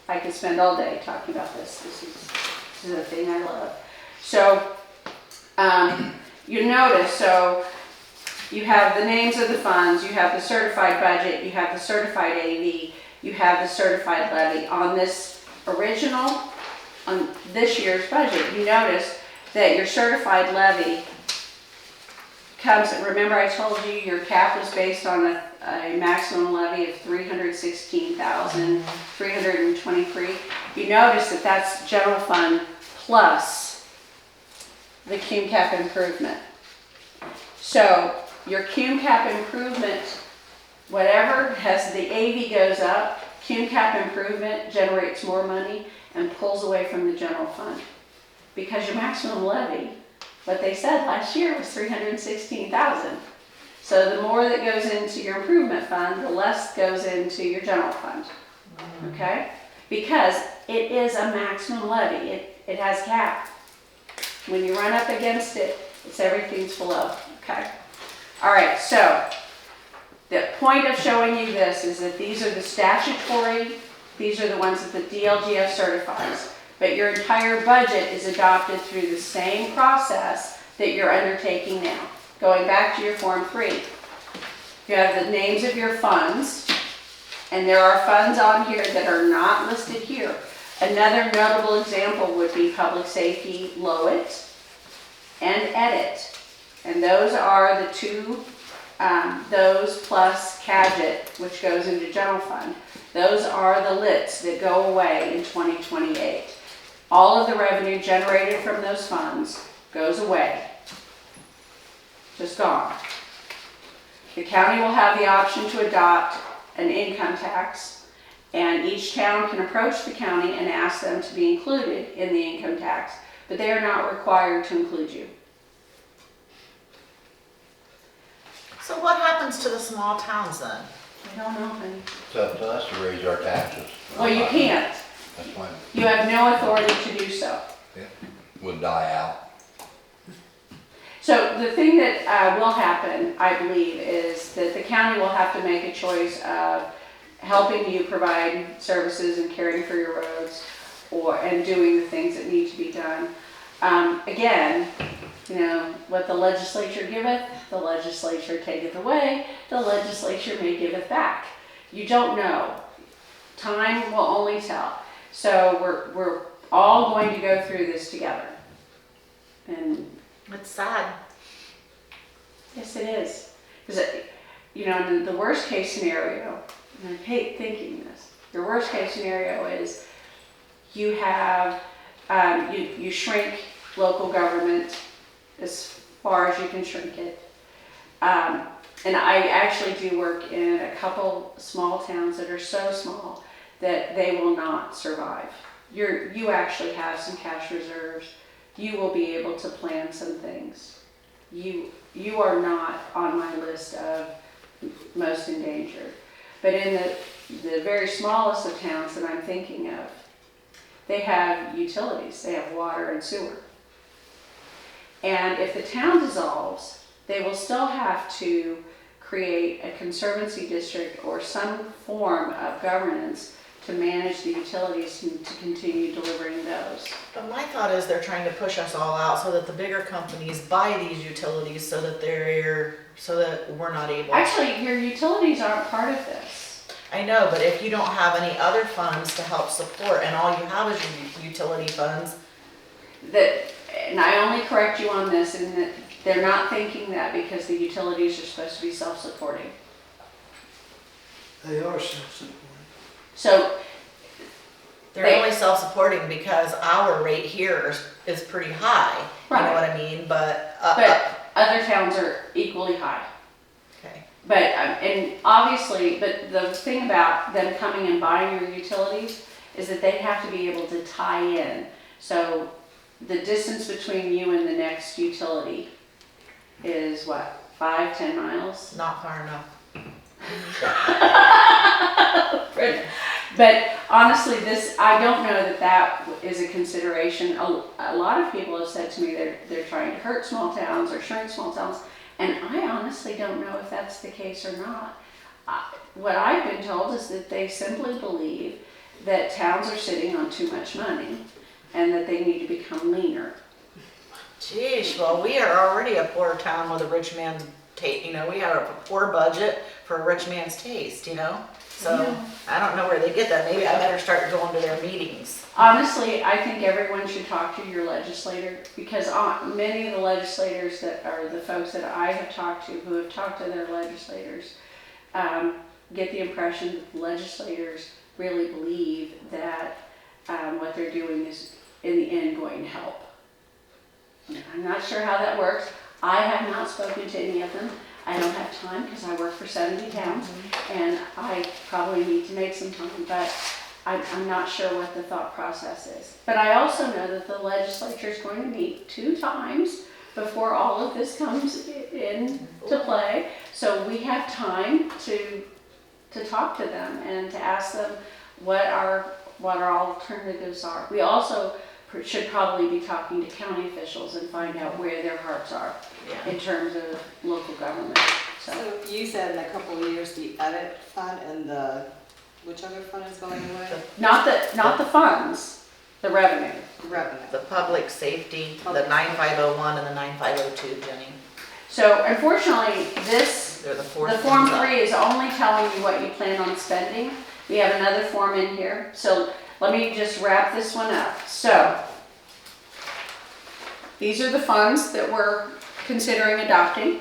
I could spend all day talking about this. This is a thing I love. So you notice, so you have the names of the funds, you have the certified budget, you have the certified AV, you have the certified levy. On this original, on this year's budget, you notice that your certified levy comes, remember I told you your cap was based on a maximum levy of $316,323. You notice that that's general fund plus the cum cap improvement. So your cum cap improvement, whatever has the AV goes up, cum cap improvement generates more money and pulls away from the general fund. Because your maximum levy, what they said last year was $316,000. So the more that goes into your improvement fund, the less goes into your general fund. Okay? Because it is a maximum levy. It has cap. When you run up against it, it's everything's below. Okay? All right, so the point of showing you this is that these are the statutory, these are the ones that the DLGF certifies. But your entire budget is adopted through the same process that you're undertaking now. Going back to your Form 3. You have the names of your funds, and there are funds on here that are not listed here. Another notable example would be Public Safety, Lowit, and Edit. And those are the two, those plus Cadget, which goes into general fund. Those are the lits that go away in 2028. All of the revenue generated from those funds goes away. Just gone. The county will have the option to adopt an income tax, and each town can approach the county and ask them to be included in the income tax, but they are not required to include you. So what happens to the small towns then? I don't know, honey. It's up to us to raise our taxes. Well, you can't. That's fine. You have no authority to do so. We'll die out. So the thing that will happen, I believe, is that the county will have to make a choice of helping you provide services and caring for your roads, and doing the things that need to be done. Again, what the legislature giveth, the legislature taketh away, the legislature may giveth back. You don't know. Time will only tell. So we're all going to go through this together. And It's sad. yes, it is. Because, in the worst case scenario, and I hate thinking this, your worst case scenario is you have, you shrink local government as far as you can shrink it. And I actually do work in a couple small towns that are so small that they will not survive. You actually have some cash reserves. You will be able to plan some things. You are not on my list of most endangered. But in the very smallest of towns that I'm thinking of, they have utilities. They have water and sewer. And if the town dissolves, they will still have to create a conservancy district or some form of governance to manage the utilities and to continue delivering those. But my thought is they're trying to push us all out so that the bigger companies buy these utilities so that we're not able. Actually, your utilities aren't part of this. I know, but if you don't have any other funds to help support and all you have is your utility funds, And I only correct you on this in that they're not thinking that because the utilities are supposed to be self-supporting. They are self-supporting. So they're only self-supporting because our rate here is pretty high. You know Right. what I mean? But other towns are equally high. okay. But, and obviously, but the thing about them coming and buying your utilities is that they have to be able to tie in. So the distance between you and the next utility is what, 5-10 miles? Not far enough. But honestly, I don't know that that is a consideration. A lot of people have said to me they're trying to hurt small towns or shrink small towns, and I honestly don't know if that's the case or not. What I've been told is that they simply believe that towns are sitting on too much money and that they need to become leaner. Geez, well, we are already a poor town with a rich man taste. You know, we have a poor budget for a rich man's taste. You know, so Yeah. I don't know where they get that. Maybe I better start going to their meetings. Honestly, I think everyone should talk to your legislator because many of the legislators that are the folks that I have talked to who have talked to their legislators get the impression that the legislators really believe that what they're doing is in the end going to help. I'm not sure how that works. I have not spoken to any of them. I don't have time because I work for 70 towns and I probably need to make some time, but I'm not sure what the thought process is. But I also know that the legislature is going to meet 2 times before all of this comes into play. So we have time to talk to them and to ask them what our alternatives are. We also should probably be talking to county officials and find out where their hearts are in terms of local government. So So you said in a couple of years, the edit fund and which other fund is going away? not the funds, the revenue. Revenue. The public safety, the 9501 and the 9502, Jenny. So unfortunately, They're the fourth the Form ones up. 3 is only telling you what you plan on spending. We have another form in here. So let me just wrap this one up. So these are the funds that we're considering adopting.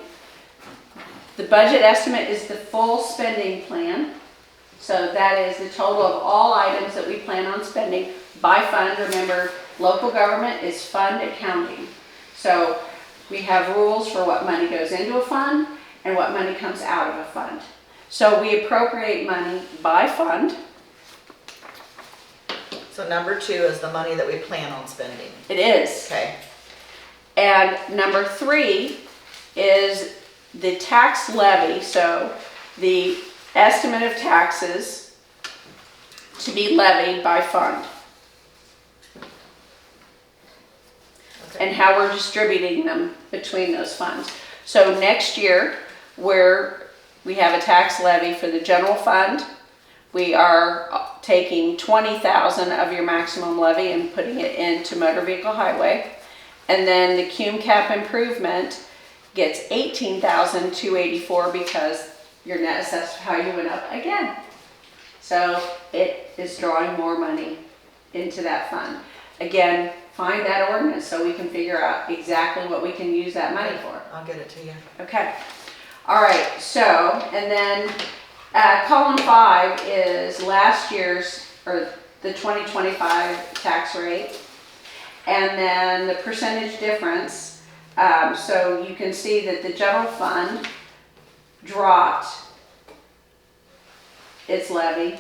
The budget estimate is the full spending plan. So that is the total of all items that we plan on spending by fund. Remember, local government is fund accounting. So we have rules for what money goes into a fund and what money comes out of a fund. So we appropriate money by fund. So number 2 is the money that we plan on spending. It is. Okay. And number 3 is the tax levy, so the estimate of taxes to be levied by fund. Okay. And how we're distributing them between those funds. So next year, we have a tax levy for the general fund. We are taking 20,000 of your maximum levy and putting it into motor vehicle highway. And then the cum cap improvement gets 18,284 because your net assessed value went up again. So it is drawing more money into that fund. Again, find that ordinance so we can figure out exactly what we can use that money for. I'll get it to you. Okay. All right. So, and then column 5 is last year's, or the 2025 tax rate. And then the percentage difference. So you can see that the general fund dropped its levy.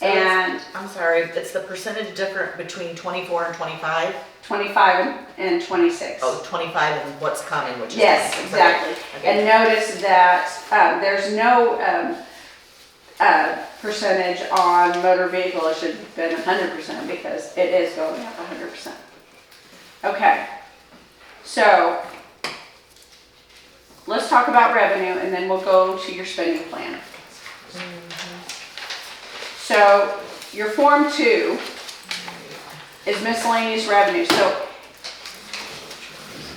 So And I'm sorry, it's the percentage different between 24 and 25? 25 and 26. Oh, 25 and what's coming, which is Yes, 26. exactly. Okay. And notice that there's no percentage on motor vehicle. It should have been 100% because it is going up 100%. Okay. So, let's talk about revenue and then we'll go to your spending plan. So, your Form 2 is miscellaneous revenue. So,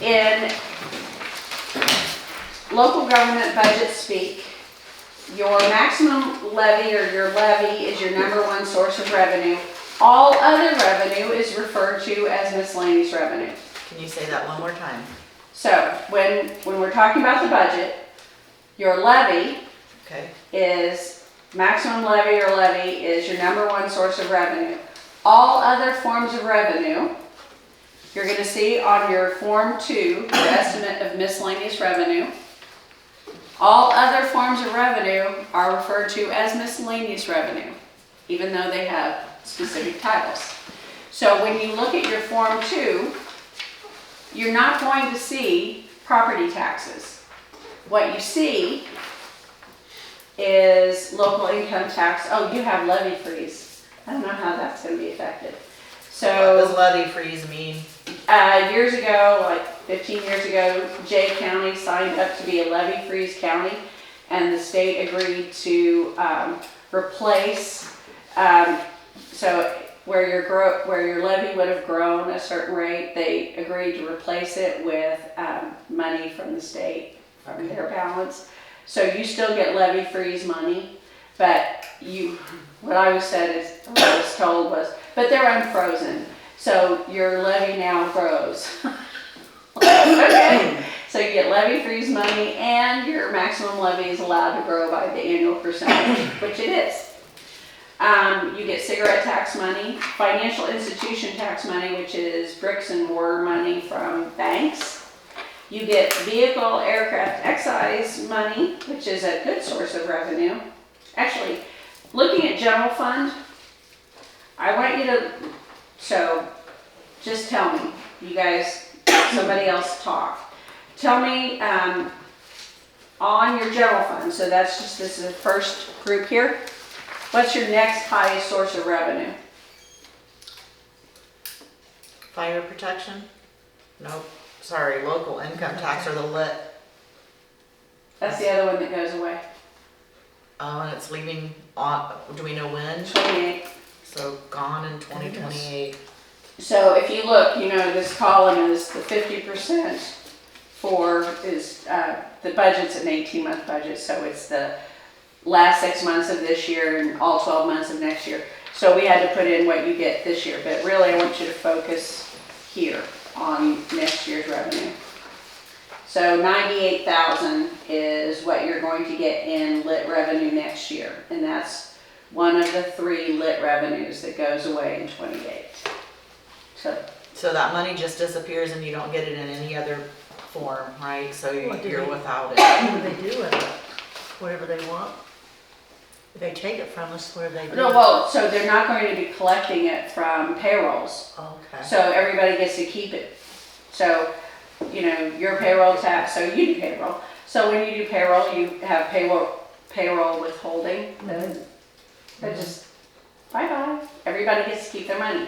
in local government budget speak, your maximum levy or your levy is your number one source of revenue. All other revenue is referred to as miscellaneous revenue. Can you say that one more time? So when we're talking about the budget, your levy Okay. is, maximum levy or levy is your number one source of revenue. All other forms of revenue, you're going to see on your Form 2, your estimate of miscellaneous revenue. All other forms of revenue are referred to as miscellaneous revenue, even though they have specific titles. So when you look at your Form 2, you're not going to see property taxes. What you see is local income tax. Oh, you have levy freeze. I don't know how that's going to be affected. What does So levy freeze mean? years ago, like 15 years ago, Jay County signed up to be a levy freeze county, and the state agreed to replace. So where your levy would have grown a certain rate, they agreed to replace it with money from the state, from their balance. So you still get levy freeze money, but what I was told was, but they're unfrozen. So your levy now grows. Okay, so you get levy freeze money and your maximum levy is allowed to grow by the annual percentage, which it is. You get cigarette tax money, financial institution tax money, which is bricks and mortar money from banks. You get vehicle aircraft excise money, which is a good source of revenue. Actually, looking at general fund, I want you to, so just tell me, you guys, somebody else talk. Tell me on your general fund, so this is the first group here. What's your next highest source of revenue? Fire protection? Nope. Sorry, local income tax or the lit. That's the other one that goes away. Oh, and it's leaving on, do we know when? 28. So gone in 2028. So if you look, this column is the 50% the budget's an 18-month budget, so it's the last 6 months of this year and all 12 months of next year. So we had to put in what you get this year, but really I want you to focus here on next year's revenue. So 98,000 is what you're going to get in lit revenue next year, and that's one of the 3 lit revenues that goes away in 28. So that money just disappears and you don't get it in any other form, right? So you're without it. What do they do with it? Whatever they want? If they take it from us, what do they do? No, well, so they're not going to be collecting it from payrolls. Okay. So everybody gets to keep it. So, your payroll tax, so you do payroll. So when you do payroll, you have payroll withholding. Then that just, bye-bye. Everybody gets to keep their money.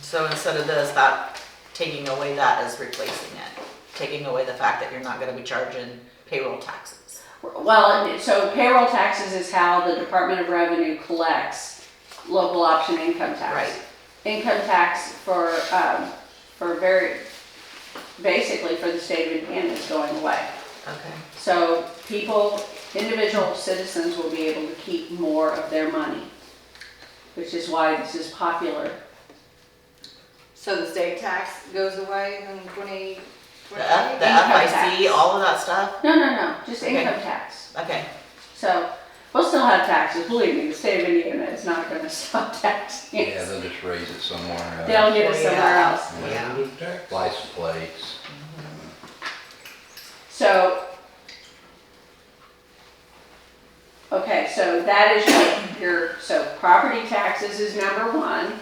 So instead of this, that taking away that is replacing it. Taking away the fact that you're not gonna be charging payroll taxes. Well, so payroll taxes is how the Department of Revenue collects local option income tax. Right. Income tax basically for the state of Indiana is going away. Okay. So individual citizens will be able to keep more of their money, which is why this is popular. So the state tax goes away in 2028? The Income FIC, tax. all of that stuff? No, just Okay. income tax. Okay. So we'll still have taxes, believe me, the state of Indiana is not gonna stop taxing. Yeah, they'll just raise it somewhere. They'll get it somewhere Yeah. else. Yeah. License plates. So, okay, so that is so property taxes is number 1,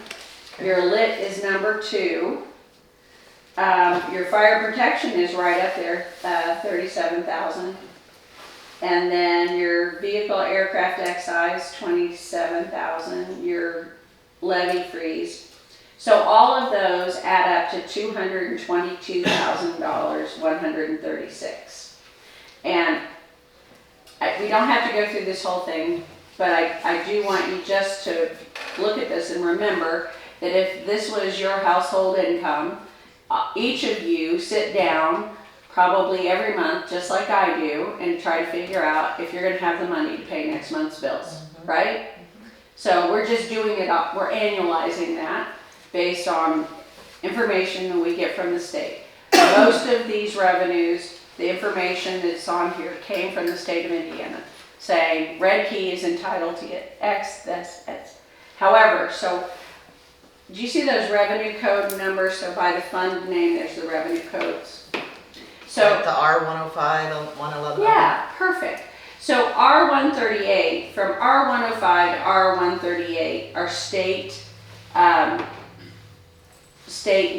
your lit is number 2, your fire protection is right up there, 37,000. And then your vehicle aircraft excise, 27,000, your levy freeze. So all of those add up to $222,136. And we don't have to go through this whole thing, but I do want you just to look at this and remember that if this was your household income, each of you sit down probably every month, just like I do, and try to figure out if you're gonna have the money to pay next month's bills, right? So we're just doing it, we're annualizing that based on information that we get from the state. Most of these revenues, the information that's on here came from the state of Indiana, saying Redkey is entitled to get X, this, X. However, so, do you see those revenue code numbers? So by the fund name, there's the revenue codes. So Like the R105, 111. yeah, perfect. So R138, from R105 to R138 are state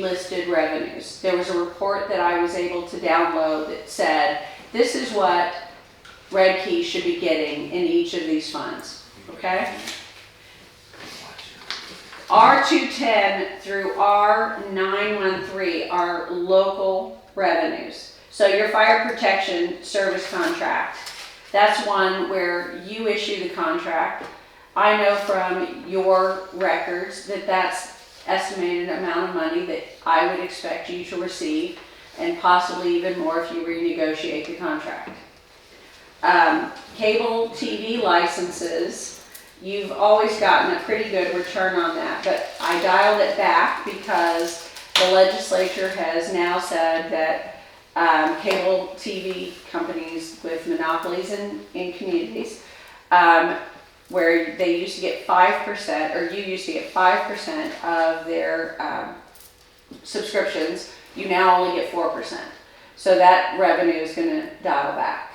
listed revenues. There was a report that I was able to download that said, this is what Redkey should be getting in each of these funds, okay? R210 through R913 are local revenues. So your fire protection service contract, that's one where you issue the contract. I know from your records that that's estimated amount of money that I would expect you to receive, and possibly even more if you renegotiate the contract. Cable TV licenses, you've always gotten a pretty good return on that, but I dialed it back because the legislature has now said that cable TV companies with monopolies in communities, where they used to get 5%, or you used to get 5% of their subscriptions, you now only get 4%. So that revenue is going to dial back.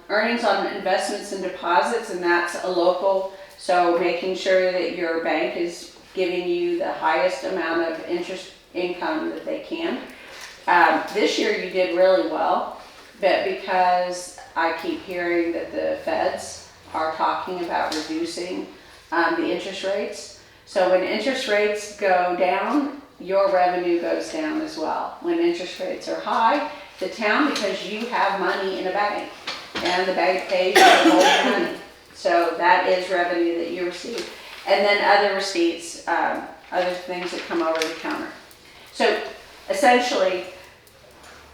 Earnings on investments and deposits, and that's a local, so making sure that your bank is giving you the highest amount of interest income that they can. This year you did really well, but because I keep hearing that the feds are talking about reducing the interest rates. So when interest rates go down, your revenue goes down as well. When interest rates are high, the town, because you have money in a bank, and the bank pays you to hold your money. So that is revenue that you receive. And then other receipts, other things that come over the counter. So essentially,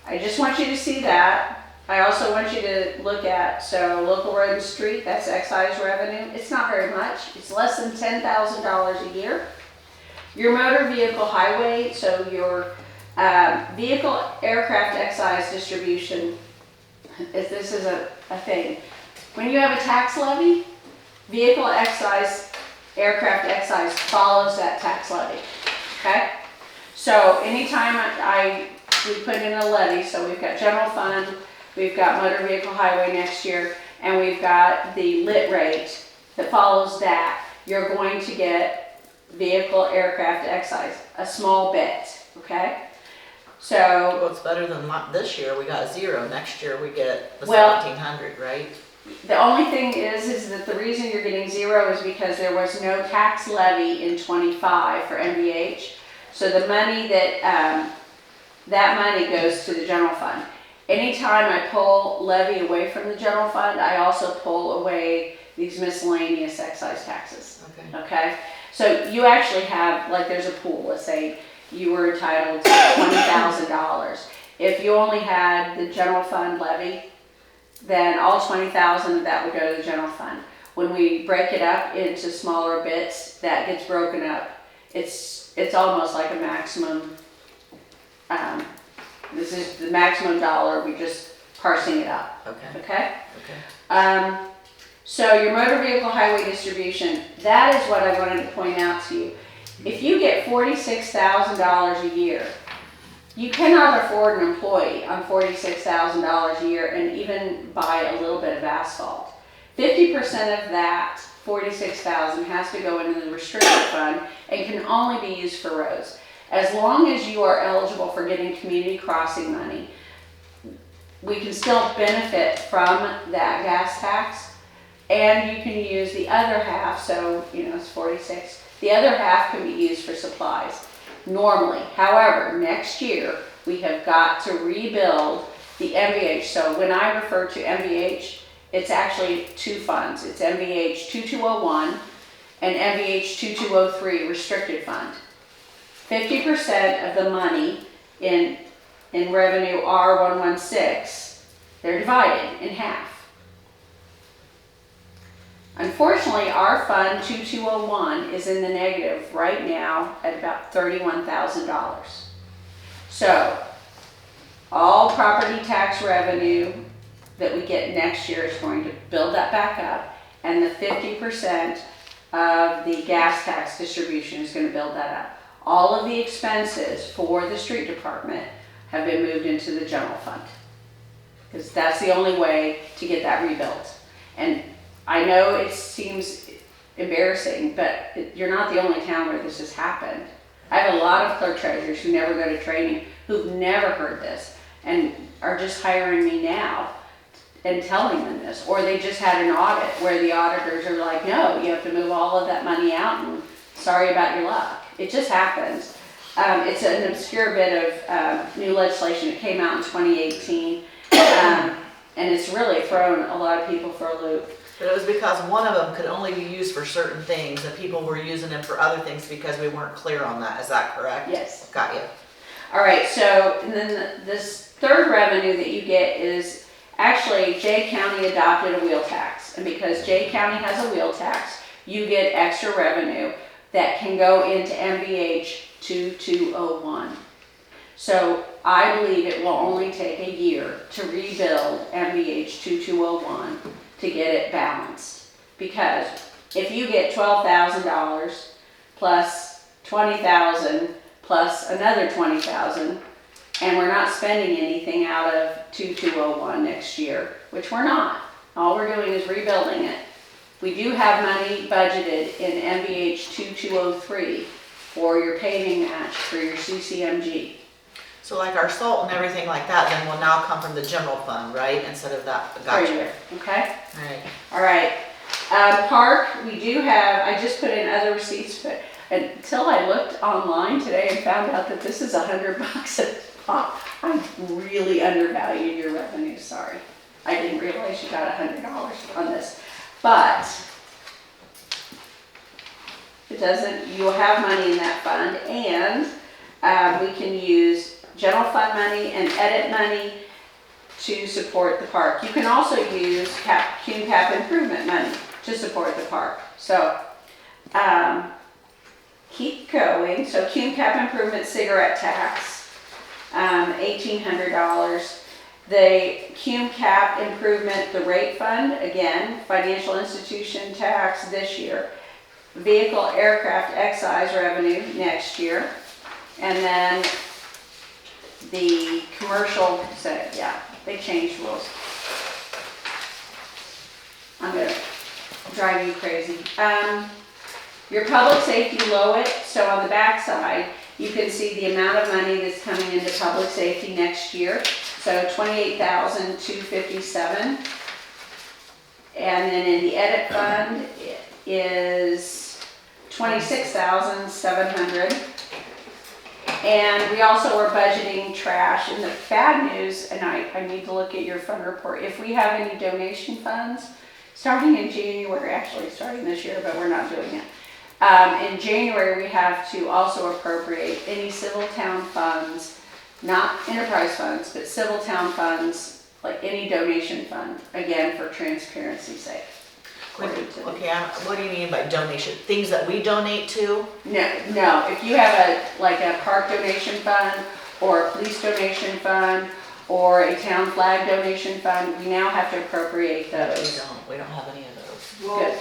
I just want you to see that. I also want you to look at, so local road and street, that's excise revenue. It's not very much. It's less than $10,000 a year. Your motor vehicle highway, so your vehicle aircraft excise distribution, this is a thing. When you have a tax levy, vehicle excise, aircraft excise follows that tax levy, okay? So anytime we put in a levy, so we've got general fund, we've got motor vehicle highway next year, and we've got the lit rate that follows that, you're going to get vehicle aircraft excise, a small bit, okay? So, Well, it's better than this year, we got 0. Next year we get the Well- 1,700, right? the only thing is that the reason you're getting 0 is because there was no tax levy in '25 for MVH. So the money that money goes to the general fund. Anytime I pull levy away from the general fund, I also pull away these miscellaneous excise taxes, Okay. okay? So you actually have, like there's a pool, let's say you were entitled to $20,000. If you only had the general fund levy, then all 20,000 of that would go to the general fund. When we break it up into smaller bits, that gets broken up. It's almost like a maximum, this is the maximum dollar, we're just parsing it up, Okay. okay? Okay. So your motor vehicle highway distribution, that is what I wanted to point out to you. If you get $46,000 a year, you cannot afford an employee on $46,000 a year and even buy a little bit of asphalt. 50% of that $46,000 has to go into the restricted fund and can only be used for roads. As long as you are eligible for getting community crossing money, we can still benefit from that gas tax, and you can use the other half, so, you know, it's 46. The other half can be used for supplies, normally. However, next year, we have got to rebuild the MVH. So when I refer to MVH, it's actually two funds. It's MVH 2201 and MVH 2203 restricted fund. 50% of the money in revenue R116, they're divided in half. Unfortunately, our fund 2201 is in the negative right now at about $31,000. So all property tax revenue that we get next year is going to build that back up, and the 50% of the gas tax distribution is going to build that up. All of the expenses for the street department have been moved into the general fund, because that's the only way to get that rebuilt. And I know it seems embarrassing, but you're not the only town where this has happened. I have a lot of clerk treasurers who never go to training, who've never heard this, and are just hiring me now and telling them this. Or they just had an audit where the auditors are like, no, you have to move all of that money out, and sorry about your luck. It just happens. It's an obscure bit of new legislation. It came out in 2018, and it's really thrown a lot of people for a loop. But it was because one of them could only be used for certain things, and people were using them for other things because we weren't clear on that. Is that correct? Yes. Got you. All right, so and then this third revenue that you get is actually Jay County adopted a wheel tax. And because Jay County has a wheel tax, you get extra revenue that can go into MVH 2201. So I believe it will only take a year to rebuild MVH 2201 to get it balanced. Because if you get $12,000 plus $20,000 plus another $20,000, and we're not spending anything out of 2201 next year, which we're not. All we're doing is rebuilding it. We do have money budgeted in MVH 2203 for your paving match for your CCMG. So like our salt and everything like that then will now come from the general fund, right? Instead of that, gotcha. Right, okay? All right. All right. Park, we do have, I just put in other receipts, but until I looked online today and found out that this is $100 a pop, I really undervalued your revenue, sorry. I didn't realize you got $100 on this. But it doesn't, you'll have money in that fund, and we can use general fund money and edit money to support the park. You can also use Cume Cap improvement money to support the park. So keep going. So Cume Cap improvement cigarette tax, $1,800. The Cume Cap improvement, the rate fund, again, financial institution tax this year. Vehicle aircraft excise revenue next year. And then the commercial, so yeah, they changed rules. I'm gonna drive you crazy. Your public safety LOIT, so on the back side, you can see the amount of money that's coming into public safety next year. So $28,257. And then in the edit fund, it is $26,700. And we also are budgeting trash. And the bad news, and I need to look at your fund report, if we have any donation funds, starting in January, actually starting this year, but we're not doing it. In January, we have to also appropriate any civil town funds, not enterprise funds, but civil town funds, like any donation fund, again, for transparency's sake. Okay, what do you mean by donation? Things that we donate to? No. If you have a park donation fund, or a police donation fund, or a town flag donation fund, we now have to appropriate those. We don't have any of those. Well, Good.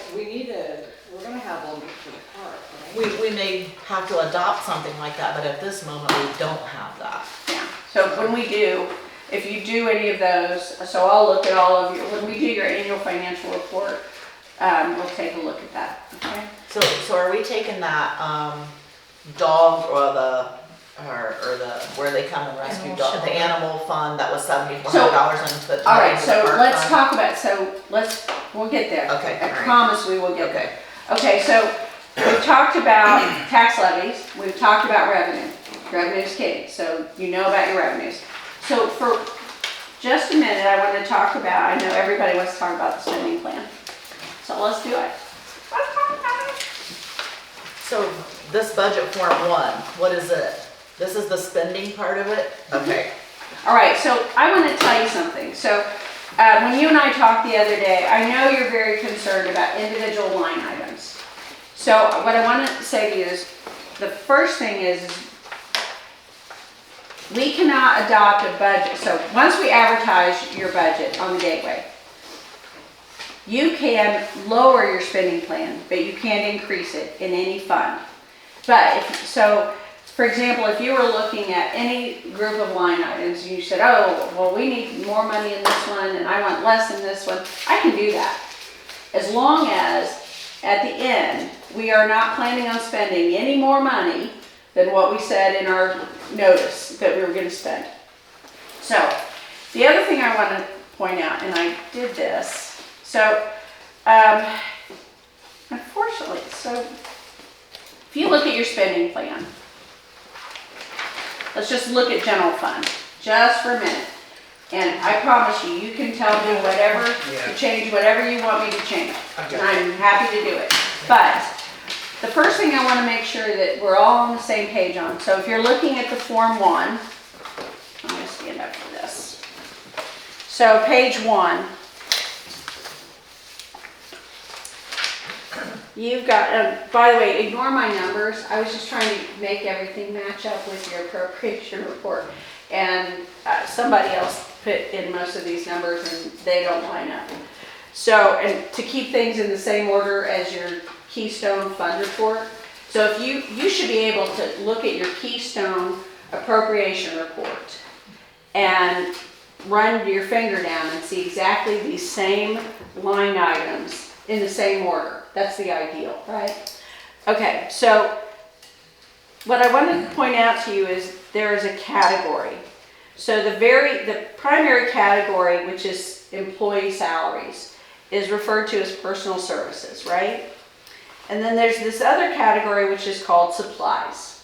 we're gonna have one for the park, right? We may have to adopt something like that, but at this moment, we don't have that. Yeah, so when we do, if you do any of those, so I'll look at all of your, when we do your annual financial report, we'll take a look at that, okay? So are we taking that, dog or the or the, where they come and rescue Animal dogs, the shelter. animal fund, that was $7,400 and put. All right, into so the park let's fund. talk about, we'll get there. Okay, I all right. promise we will get there. Okay, Okay, so we've talked about tax levies, we've talked about revenue. Revenue's king, so you know about your revenues. So for just a minute, I want to talk about, I know everybody wants to talk about the spending plan. So let's do it. Let's talk about it. so this budget form 1, what is it? This is the spending part of it? Okay. All right, so I want to tell you something. So when you and I talked the other day, I know you're very concerned about individual line items. So what I want to say to you is, the first thing is we cannot adopt a budget. So once we advertise your budget on the gateway, you can lower your spending plan, but you can't increase it in any fund. But for example, if you were looking at any group of line items and you said, oh, well, we need more money in this one and I want less in this one, I can do that. As long as at the end, we are not planning on spending any more money than what we said in our notice that we were going to spend. So the other thing I want to point out, and I did this, so unfortunately, so if you look at your spending plan, let's just look at general fund, just for a minute. And I promise you, you can tell me whatever, to change whatever you want me to change. And I'm happy to do it. But the first thing I want to make sure that we're all on the same page on. So if you're looking at the Form 1, I'm going to stand up for this. So page 1. You've got, by the way, ignore my numbers. I was just trying to make everything match up with your appropriation report. And somebody else put in most of these numbers and they don't line up. So, and to keep things in the same order as your Keystone Fund report. So if you should be able to look at your Keystone appropriation report and run your finger down and see exactly these same line items in the same order. That's the ideal, right? Okay, so what I want to point out to you is there is a category. So the primary category, which is employee salaries, is referred to as personal services, right? And then there's this other category which is called supplies.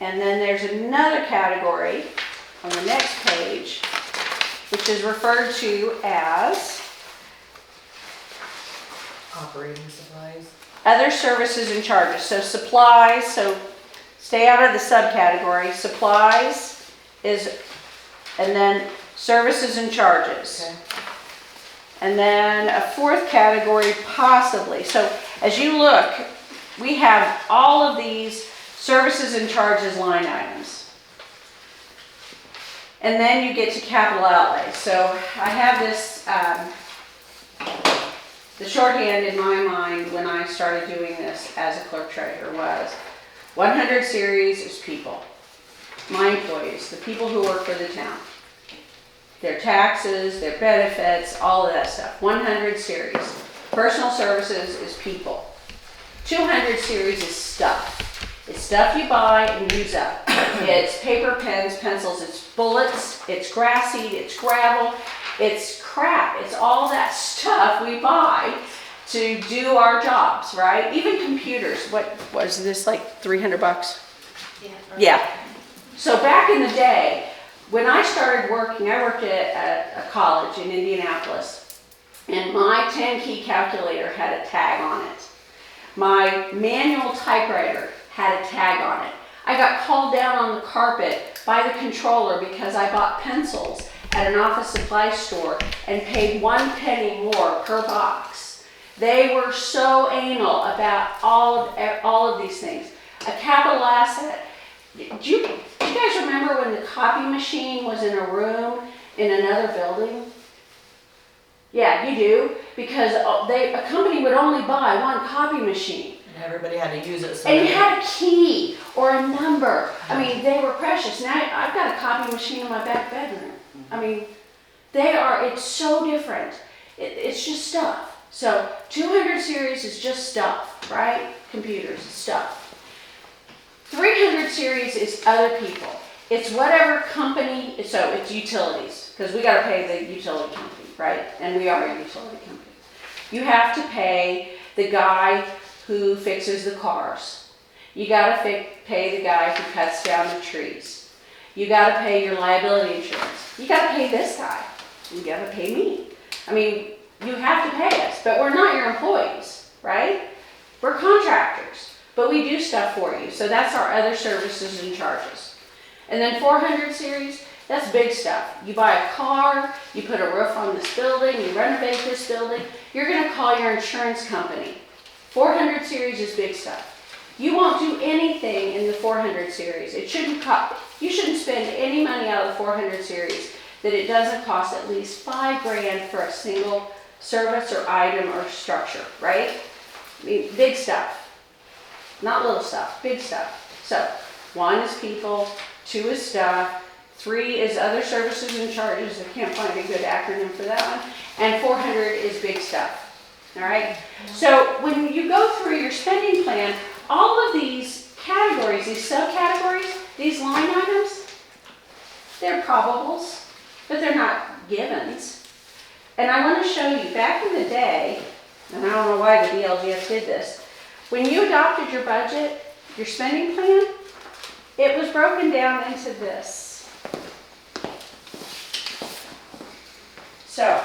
And then there's another category on the next page which is referred to as Operating supplies. other services and charges. So supplies, so stay out of the subcategory. Supplies is, and then services and charges. Okay. And then a fourth category possibly. So as you look, we have all of these services and charges line items. And then you get to capital outlay. So I have this, the shorthand in my mind when I started doing this as a clerk treasurer was 100 series is people, my employees, the people who work for the town. Their taxes, their benefits, all of that stuff. 100 series. Personal services is people. 200 series is stuff. It's stuff you buy and use up. It's paper, pens, pencils, it's bullets, it's grass seed, it's gravel, it's crap. It's all that stuff we buy to do our jobs, right? Even computers. What was this, like $300? Yeah. Yeah. So back in the day, when I started working, I worked at a college in Indianapolis, and my 10-key calculator had a tag on it. My manual typewriter had a tag on it. I got called down on the carpet by the controller because I bought pencils at an office supply store and paid 1 penny more per box. They were so anal about all of these things. A capital asset. Do you guys remember when the copy machine was in a room in another building? Yeah, you do, because a company would only buy one copy machine. And everybody had to use it. So And you had a key or a number. I mean, they were precious. Now I've got a copy machine in my back bedroom. I mean, it's so different. It's just stuff. So 200 series is just stuff, right? Computers, stuff. 300 series is other people. It's whatever company, so it's utilities, because we gotta pay the utility company, right? And we are a utility company. You have to pay the guy who fixes the cars. You gotta pay the guy who cuts down the trees. You gotta pay your liability insurance. You gotta pay this guy. You gotta pay me. I mean, you have to pay us, but we're not your employees, right? We're contractors, but we do stuff for you. So that's our other services and charges. And then 400 series, that's big stuff. You buy a car, you put a roof on this building, you renovate this building, you're gonna call your insurance company. 400 series is big stuff. You won't do anything in the 400 series. It shouldn't cost, you shouldn't spend any money out of the 400 series that it doesn't cost at least $5,000 for a single service or item or structure, right? I mean, big stuff. Not little stuff, big stuff. So 1 is people, 2 is stuff, 3 is other services and charges. I can't find a good acronym for that one. And 400 is big stuff. All right? So when you go through your spending plan, all of these categories, these subcategories, these line items, they're probables, but they're not givens. And I want to show you, back in the day, and I don't know why the DLGF did this, when you adopted your budget, your spending plan, it was broken down into this. So,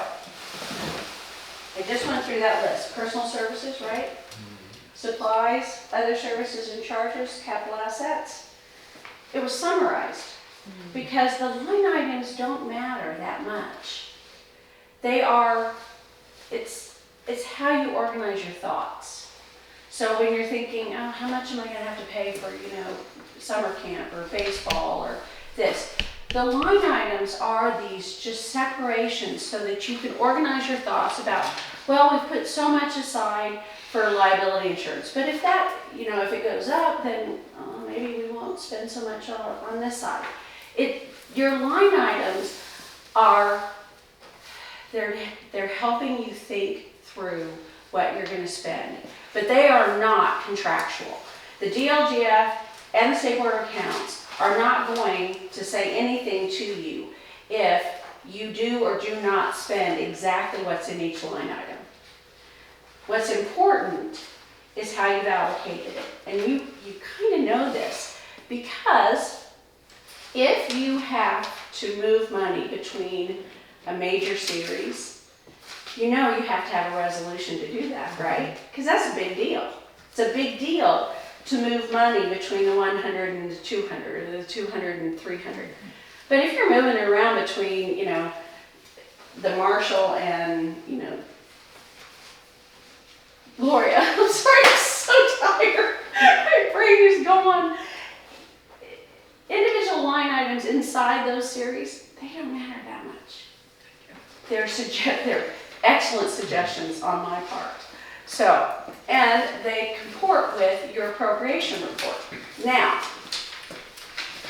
I just went through that list. Personal services, right? Supplies, other services and charges, capital assets. It was summarized because the line items don't matter that much. They are, it's how you organize your thoughts. So when you're thinking, oh, how much am I going to have to pay for, summer camp or baseball or this? The line items are these just separations so that you can organize your thoughts about, well, we've put so much aside for liability insurance. But if that, if it goes up, then maybe we won't spend so much on this side. Your line items are, they're helping you think through what you're going to spend. But they are not contractual. The DLGF and the State Board of Accounts are not going to say anything to you if you do or do not spend exactly what's in each line item. What's important is how you've allocated it. And you kind of know this because if you have to move money between a major series, you have to have a resolution to do that, right? Because that's a big deal. It's a big deal to move money between the 100 and the 200, or the 200 and 300. But if you're moving it around between, the Marshall and, Gloria, I'm sorry, I'm so tired. My brain is gone. Individual line items inside those series, they don't matter that much. They're excellent suggestions on my part. So, and they comport with your appropriation report. Now,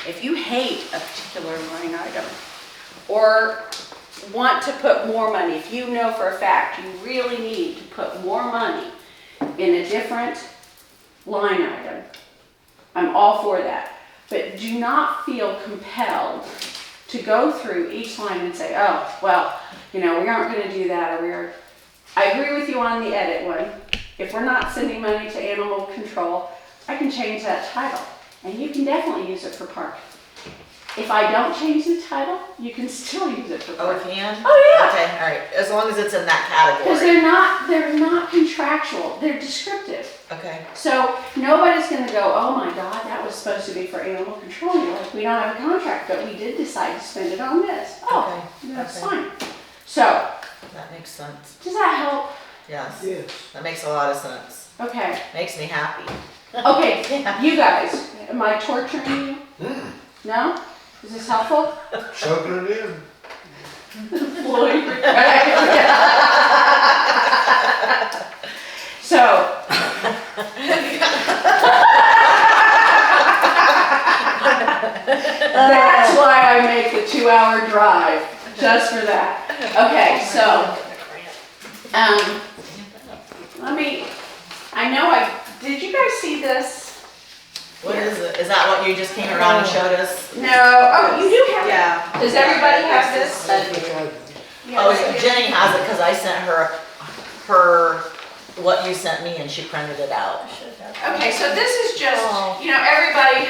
if you hate a particular line item or want to put more money, if you know for a fact you really need to put more money in a different line item, I'm all for that. But do not feel compelled to go through each line and say, oh, well, we aren't going to do that, or I agree with you on the edit one. If we're not sending money to animal control, I can change that title, and you can definitely use it for parking. If I don't change the title, you can still use it for Oh, parking. we can? Oh, yeah. Okay, all right, as long as it's in that Because category. they're not contractual, they're descriptive. Okay, So nobody's going to go, oh my God, that was supposed to be for animal control. You're like, we don't have a contract, but we did decide to spend it on this. Oh, Okay, that's okay. fine. So, that makes sense. does that help? Yes, Yes. that makes a lot of sense. Okay. Makes me happy. Okay, you guys, am I torturing you? No? Is this helpful? Soaking it in. Floyd. So. That's why I make the 2-hour drive, just for that. Okay, so, did you guys see this? What is it? Is what you just came around and showed us? No, oh, you do have it. Yeah. Does everybody have this? Oh, so Jenny has it, cause I sent her, what you sent me and she printed it out. Okay, so this is just, you know, everybody,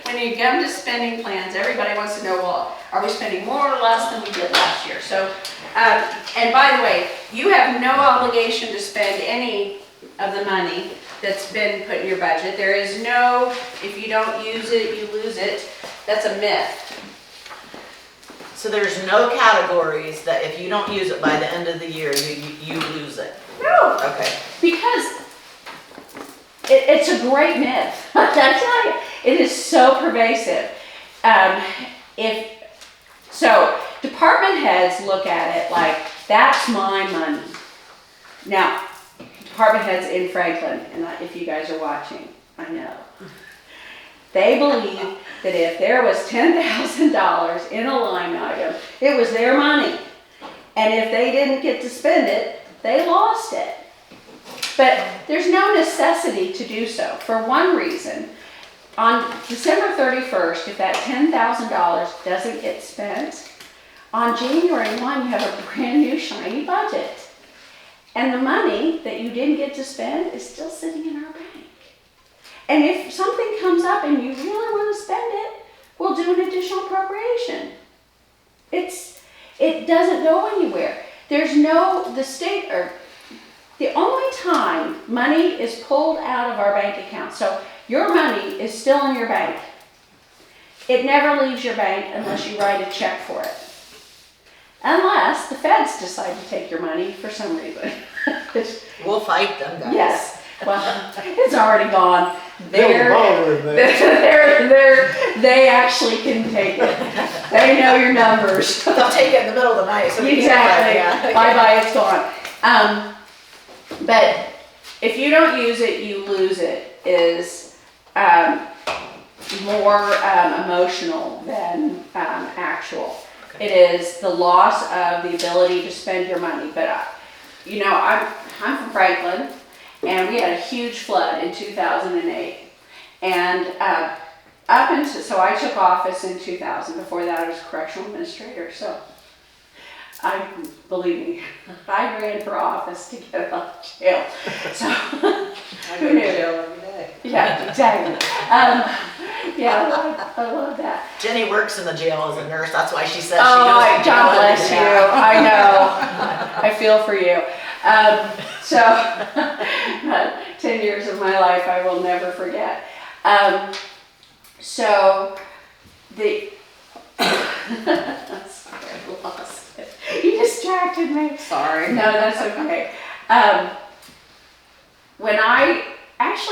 when you come to spending plans, everybody wants to know, well, are we spending more or less than we did last year? So, and by the way, you have no obligation to spend any of the money that's been put in your budget. There is no, if you don't use it, you lose it. That's a myth. So there's no categories that if you don't use it by the end of the year, you lose it. No, Okay. because it's a great myth. I tell you, it is so pervasive. So department heads look at it like, that's my money. Now, department heads in Franklin, and if you guys are watching, I know. They believe that if there was $10,000 in a line item, it was their money. And if they didn't get to spend it, they lost it. But there's no necessity to do so, for one reason. On December 31st, if that $10,000 doesn't get spent, on January 1, you have a brand new shiny budget. And the money that you didn't get to spend is still sitting in our bank. And if something comes up and you really want to spend it, we'll do an additional appropriation. It doesn't go anywhere. There's no, the only time money is pulled out of our bank account, so your money is still in your bank. It never leaves your bank unless you write a check for it. Unless the feds decide to take your money for some reason. We'll fight them, guys. Yes, well, it's already gone. They're They actually can take it. They know your numbers. They'll take it in the middle of the night. So we can't Exactly. fight, yeah. Bye-bye, it's gone. But if you don't use it, you lose it is more emotional than actual. Okay. It is the loss of the ability to spend your money. But you know, I'm from Franklin, and we had a huge flood in 2008. And so I took office in 2000. Before that, I was correctional administrator. So believe me, I ran for office to get out of jail. So I go to jail every day. yeah, exactly. Yeah, I love that. Jenny works in the jail as a nurse. That's why she said she Oh, goes to jail God every bless day. you. I know. I feel for you. So 10 years of my life I will never forget. So the sorry, I lost it. You distracted me. Sorry. No, that's okay. When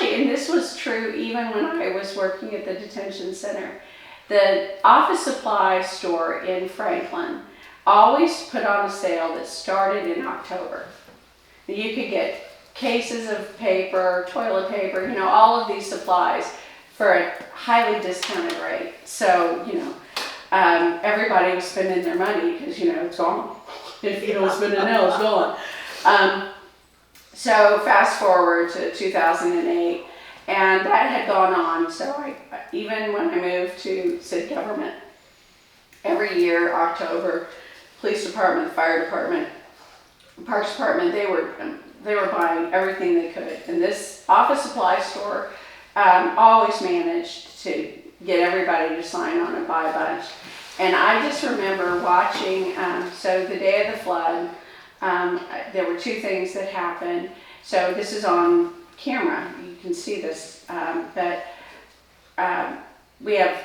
and this was true even when I was working at the detention center, the office supply store in Franklin always put on a sale that started in October. You could get cases of paper, toilet paper, you know, all of these supplies for a highly discounted rate. So, you know, everybody was spending their money because, you know, it's gone. If you don't spend it now, it's gone. So fast forward to 2008, and that had gone on. So even when I moved to city government, every year, October, police department, fire department, parks department, they were buying everything they could. And this office supply store always managed to get everybody to sign on and buy a bunch. And I just remember watching, so the day of the flood, there were two things that happened. So this is on camera, you can see this, but we have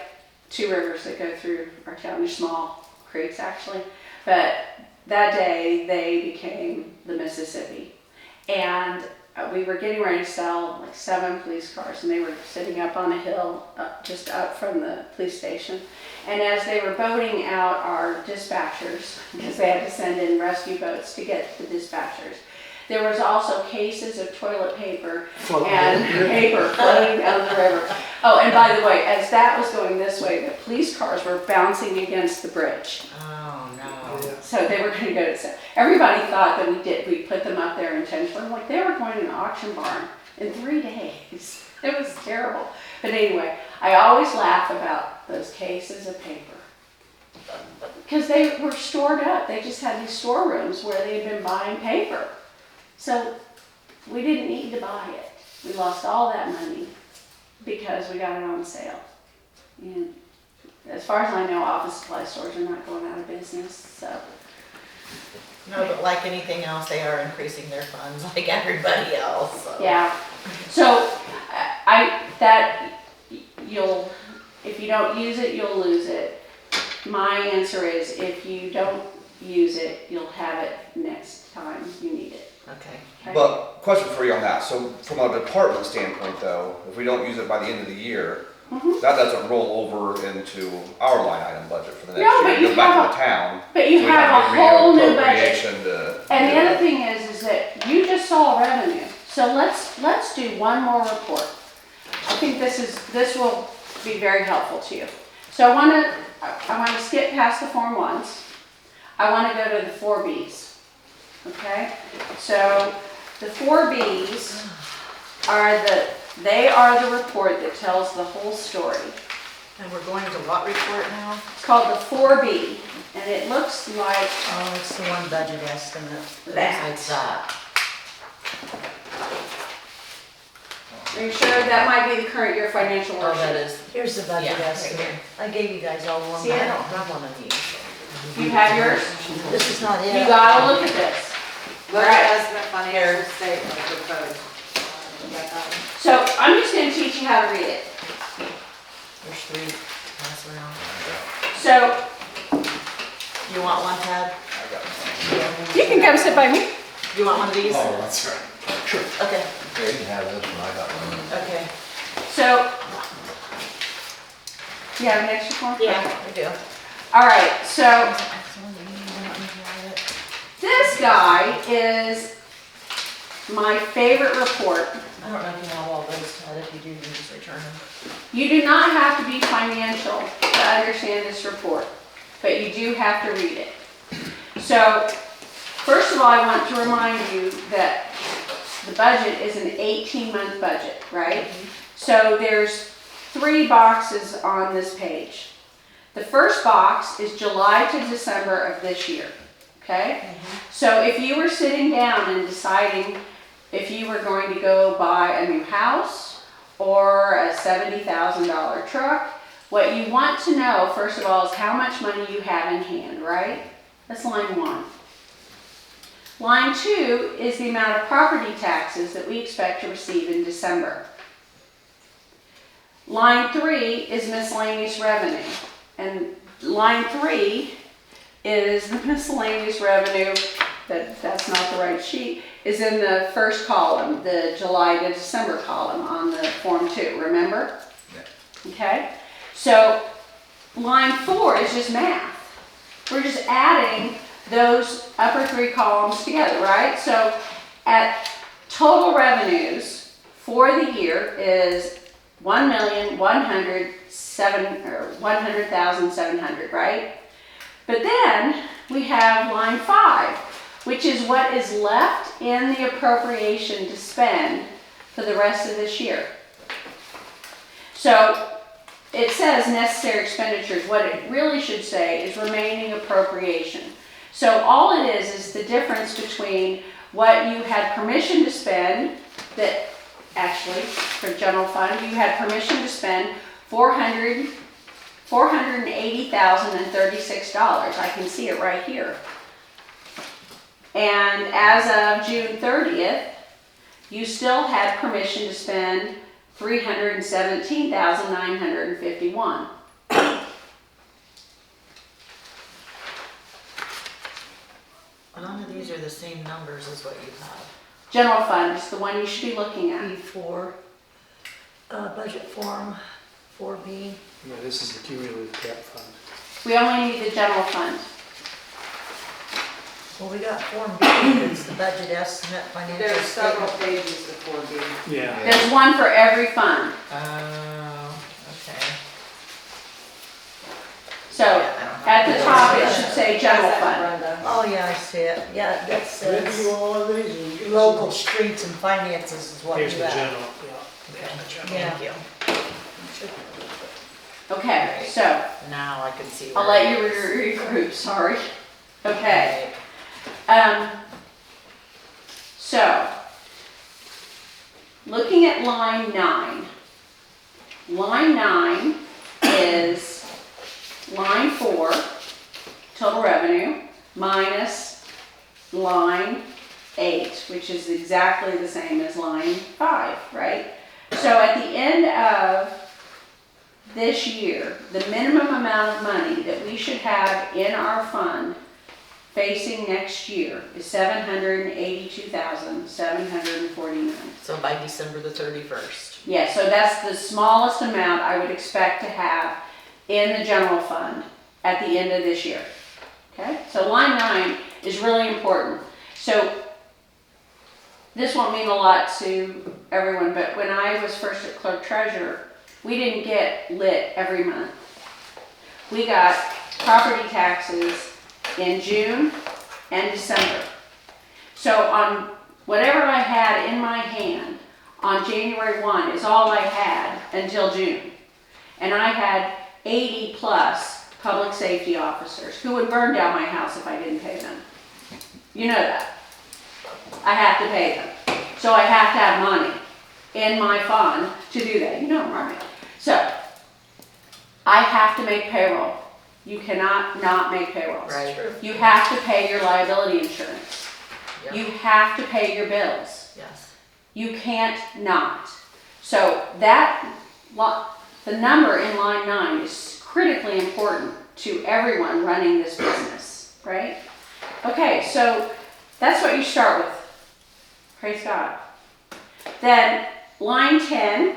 two rivers that go through our town. They're small creeks actually, but that day they became the Mississippi. And we were getting ready to sell like 7 police cars, and they were sitting up on a hill just up from the police station. And as they were boating out our dispatchers, because they had to send in rescue boats to get the dispatchers, there was also cases of toilet paper and paper floating down the river. Oh, and by the way, as that was going this way, the police cars were bouncing against the bridge. Oh, no. So they were going to go to sale. Everybody thought that we put them up there intentionally. Like they were going to an auction barn in 3 days. It was terrible. But anyway, I always laugh about those cases of paper. Because they were stored up. They just had these storerooms where they had been buying paper. So we didn't need to buy it. We lost all that money because we got it on sale. And as far as I know, office supply stores are not going out of business, so. No, but like anything else, they are increasing their funds like everybody else, so. Yeah, so if you don't use it, you'll lose it. My answer is if you don't use it, you'll have it next time you need it. Okay. Okay? But, question for you on that, so from a department standpoint though, if we don't use it by the end of the year, that doesn't roll over into our line item budget for the next No, year, but it you goes back have to the town. But you So we have to a whole new budget. reappropriation to- And the other thing is that you just saw revenue. So let's do one more report. I think this will be very helpful to you. So I want to skip past the Form 1s. I want to go to the 4Bs. Okay? So the 4Bs are the report that tells the whole story. And we're going to what report now? It's called the 4B, and it looks like Oh, it's the one budget estimate. that. It's that. Are you sure that might be the current year financial Oh, that worksheet? is, Here's the budget Yeah, right estimate. here. I gave you guys all one. see, I but don't have one of these. You have yours? This is not it. You gotta look at this. Budget Right. estimate, financial statement, proposed. You got that one? So I'm just gonna teach you how to read it. There's 3, pass around. So You want one, Ted? I got one. you can come sit by me. You want one of these? Oh, that's right. Sure. Okay, Yeah, you can have this one, I got one. okay. So, you have an extra form? Yeah, we do. All right, so this guy is my favorite report. I don't know if you have all those, Ted. If you do, you can just return them. You do not have to be financial to understand this report, but you do have to read it. So, first of all, I want to remind you that the budget is an 18-month budget, right? So there's 3 boxes on this page. The first box is July to December of this year, okay? So if you were sitting down and deciding if you were going to go buy a new house or a $70,000 truck, what you want to know, first of all, is how much money you have in hand, right? That's line 1. Line 2 is the amount of property taxes that we expect to receive in December. Line 3 is miscellaneous revenue. And line 3 is the miscellaneous revenue, that's not the right sheet, is in the first column, the July to December column on the Form 2, remember? Yeah. Okay? So line 4 is just math. We're just adding those upper 3 columns together, right? So at total revenues for the year is $1,100,700, right? But then we have line 5, which is what is left in the appropriation to spend for the rest of this year. So it says necessary expenditures. What it really should say is remaining appropriation. So all it is the difference between what you had permission to spend, that actually for general fund, you had permission to spend $480,036. I can see it right here. And as of June 30th, you still had permission to spend $317,951. None of these are the same numbers as what you have. General fund is the one you should be looking at. B4, budget form, 4B. Yeah, this is the cumulative cap fund. We only need the general fund. Well, we got Form B, it's the budget estimate, financial There's several statement. pages to 4B. Yeah. There's one for every fund. Oh, okay. So at the top, it should say general Pass that to fund. Brenda. Oh, yeah, I see it. Yeah, that Read says through all of these and get local streets and finances is what Here's you the have. general, yeah. Okay, Yeah. thank you. Okay, so Now I can see. I'll where let it you is. regroup, sorry. Okay, Right. so, looking at line 9. Line 9 is line 4, total revenue, minus line 8, which is exactly the same as line 5, right? So at the end of this year, the minimum amount of money that we should have in our fund facing next year is $782,749. So by December the 31st. Yeah, so that's the smallest amount I would expect to have in the general fund at the end of this year. Okay, so line 9 is really important. So this won't mean a lot to everyone, but when I was first at clerk treasurer, we didn't get lit every month. We got property taxes in June and December. So on whatever I had in my hand on January 1 is all I had until June. And I had 80 plus public safety officers who would burn down my house if I didn't pay them. You know that. I have to pay them. So I have to have money in my fund to do that. You know, right? So I have to make payroll. You cannot not make payrolls. Right. You have to pay your liability insurance. Yep. You have to pay your bills. Yes. You can't not. So the number in line 9 is critically important to everyone running this business, right? Okay, so that's what you start with. Praise God. Then line 10,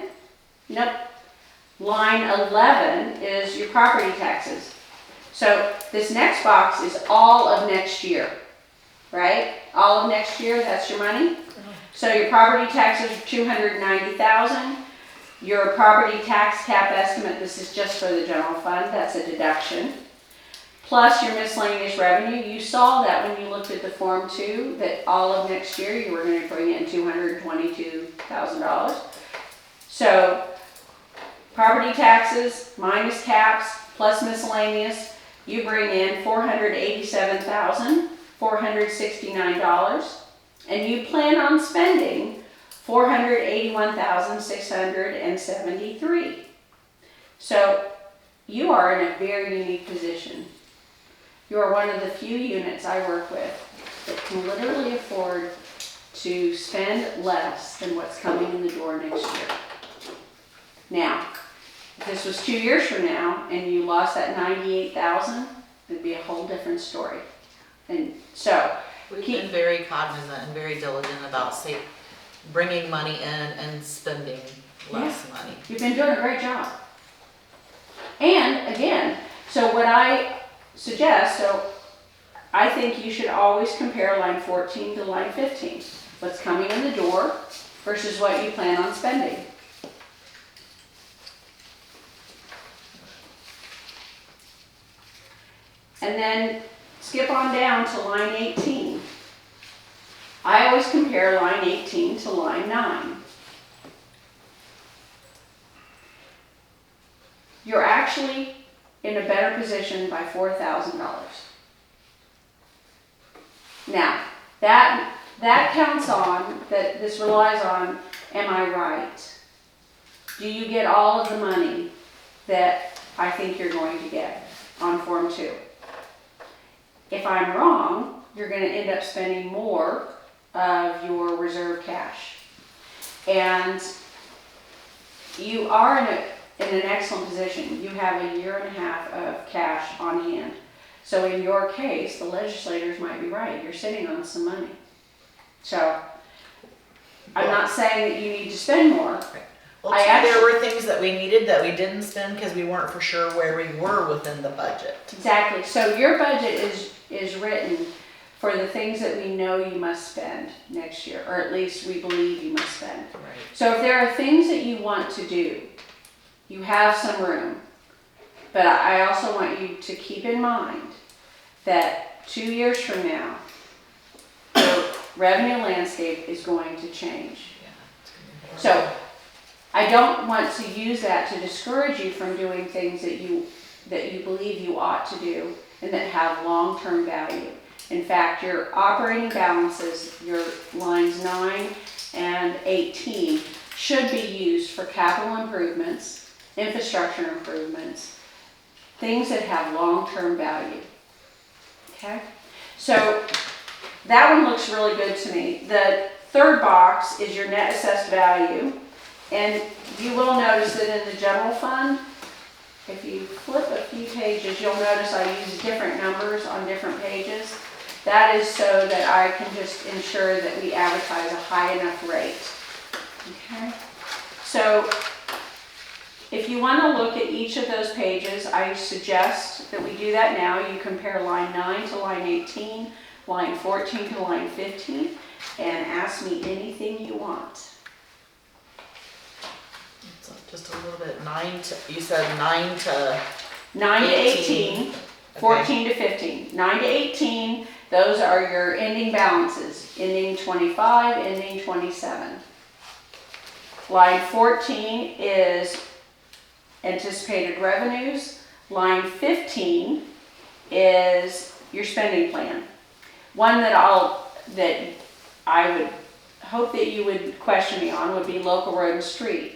line 11 is your property taxes. So this next box is all of next year, right? All of next year, that's your money. So your property taxes are $290,000. Your property tax cap estimate, this is just for the general fund, that's a deduction. Plus your miscellaneous revenue. You saw that when you looked at the Form 2, that all of next year you were going to bring in $222,000. So property taxes minus caps plus miscellaneous, you bring in $487,469, and you plan on spending $481,673. So you are in a very unique position. You are one of the few units I work with that can literally afford to spend less than what's coming in the door next year. Now, if this was 2 years from now and you lost that $98,000, it'd be a whole different story. And so, We've been very cognizant and very diligent about bringing money in and spending less money. you've been doing a great job. And again, so what I suggest, I think you should always compare line 14 to line 15. What's coming in the door versus what you plan on spending. And then skip on down to line 18. I always compare line 18 to line 9. You're actually in a better position by $4,000. Now, that counts on, that this relies on, am I right? Do you get all of the money that I think you're going to get on Form 2? If I'm wrong, you're going to end up spending more of your reserve cash. And you are in an excellent position. You have a year and a half of cash on hand. So in your case, the legislators might be right. You're sitting on some money. So I'm not saying that you need to spend more. Well, there were things that we needed that we didn't spend because we weren't for sure where we were within the budget. Exactly. So your budget is written for the things that we know you must spend next year, or at least we believe you must spend. Right. So if there are things that you want to do, you have some room. But I also want you to keep in mind that 2 years from now, the revenue landscape is going to change. Yeah, it's gonna be So I don't want to use that to discourage you from doing things that you believe you ought to do and that have long-term value. In fact, your operating balances, your lines 9 and 18, should be used for capital improvements, infrastructure improvements, things that have long-term value. Okay? So that one looks really good to me. The third box is your net assessed value. And you will notice that in the general fund, if you flip a few pages, you'll notice I use different numbers on different pages. That is so that I can just ensure that we advertise a high enough rate. Okay? So if you want to look at each of those pages, I suggest that we do that now. You compare line 9 to line 18, line 14 to line 15, and ask me anything you want. It's just a little bit, you said 9 to 9 to 18, 18, 14 to 15. 9 to 18, those are your ending balances, ending 25, ending 27. Line 14 is anticipated revenues. Line 15 is your spending plan. One that I would hope that you would question me on would be local road and street.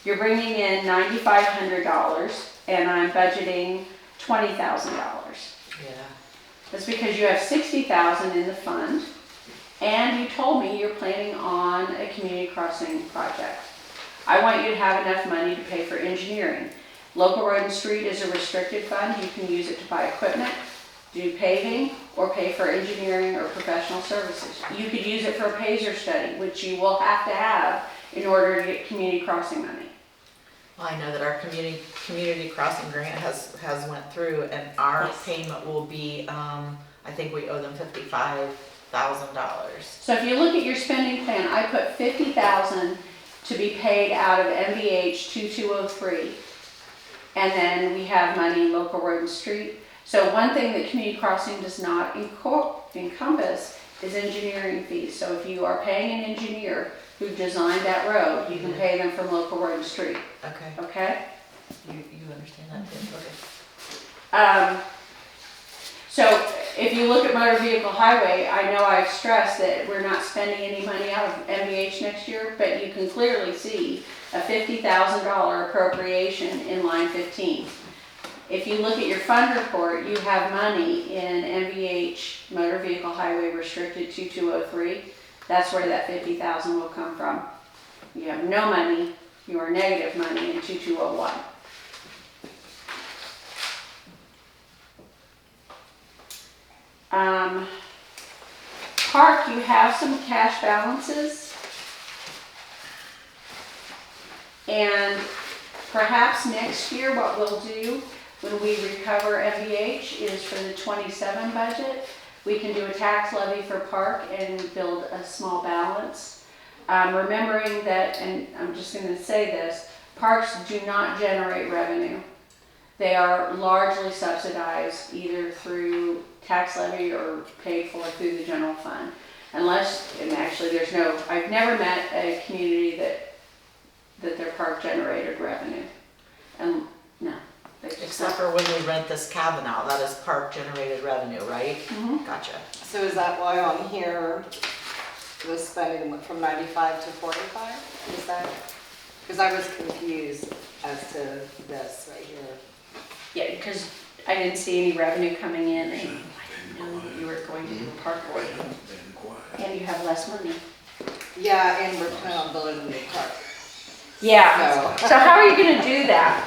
You're bringing in $9,500 and I'm budgeting $20,000. Yeah. That's because you have $60,000 in the fund and you told me you're planning on a community crossing project. I want you to have enough money to pay for engineering. Local road and street is a restricted fund. You can use it to buy equipment, do paving, or pay for engineering or professional services. You could use it for a PASER study, which you will have to have in order to get community crossing money. Well, I know that our community crossing grant has went through, and our Yes. payment will be, I think we owe them $55,000. So if you look at your spending plan, I put $50,000 to be paid out of MVH 2203. And then we have money in local road and street. So one thing that community crossing does not encompass is engineering fees. So if you are paying an engineer who designed that road, you can pay them from local road and street, Okay, okay? you understand that then? Okay. So if you look at motor vehicle highway, I know I've stressed that we're not spending any money out of MVH next year, but you can clearly see a $50,000 appropriation in line 15. If you look at your fund report, you have money in MVH motor vehicle highway restricted 2203. That's where that $50,000 will come from. You have no money, you are negative money in 2201. Park, you have some cash balances. And perhaps next year what we'll do when we recover MVH is for the 27 budget, we can do a tax levy for park and build a small balance. Remembering that, and I'm just going to say this, parks do not generate revenue. They are largely subsidized either through tax levy or paid for through the general fund. Unless, and actually I've never met a community that their park generated revenue. No. Except for when we rent this cabin out, that is park generated revenue, right? Mhm. Gotcha. So is that why on here, the spending went from 95 to 45? Is that, because I was confused as to this right here. Yeah, because I didn't see any revenue coming in, and I didn't know that you were going to do a park board. And you have less money. Yeah, and we're planning on building a new park. Yeah, so how are you gonna do that?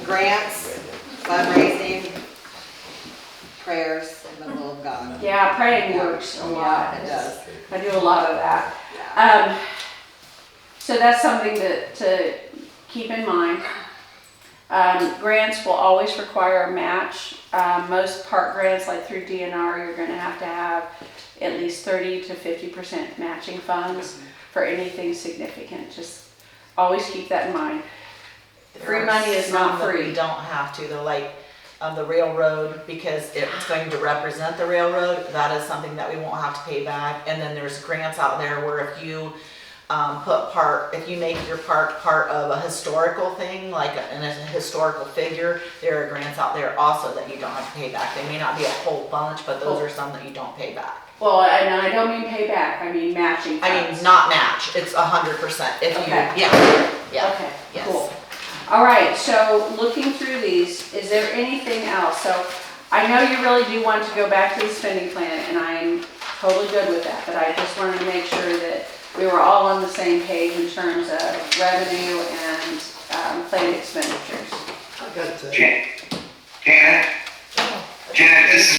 Grants, fundraising, prayers, and the will of God. Yeah, praying works a lot. Yeah, it does. I do a lot of that. So that's something to keep in mind. Grants will always require a match. Most park grants, like through DNR, you're gonna have to have at least 30 to 50% matching funds for anything significant. Just always keep that in mind. Free money is not free. We don't have to, they're like, the railroad, because it's going to represent the railroad, that is something that we won't have to pay back. And then there's grants out there where if you if you make your park part of a historical thing, like and as a historical figure, there are grants out there also that you don't have to pay back. They may not be a whole bunch, but those are some that you don't pay back. Well, and I don't mean payback, I mean matching I funds. mean, not match, it's 100% if you, Okay. yeah, Okay, yes. cool. All right, so looking through these, is there anything else? So I know you really do want to go back to the spending plan, and I'm totally good with that, but I just wanted to make sure that we were all on the same page in terms of revenue and planned expenditures. I got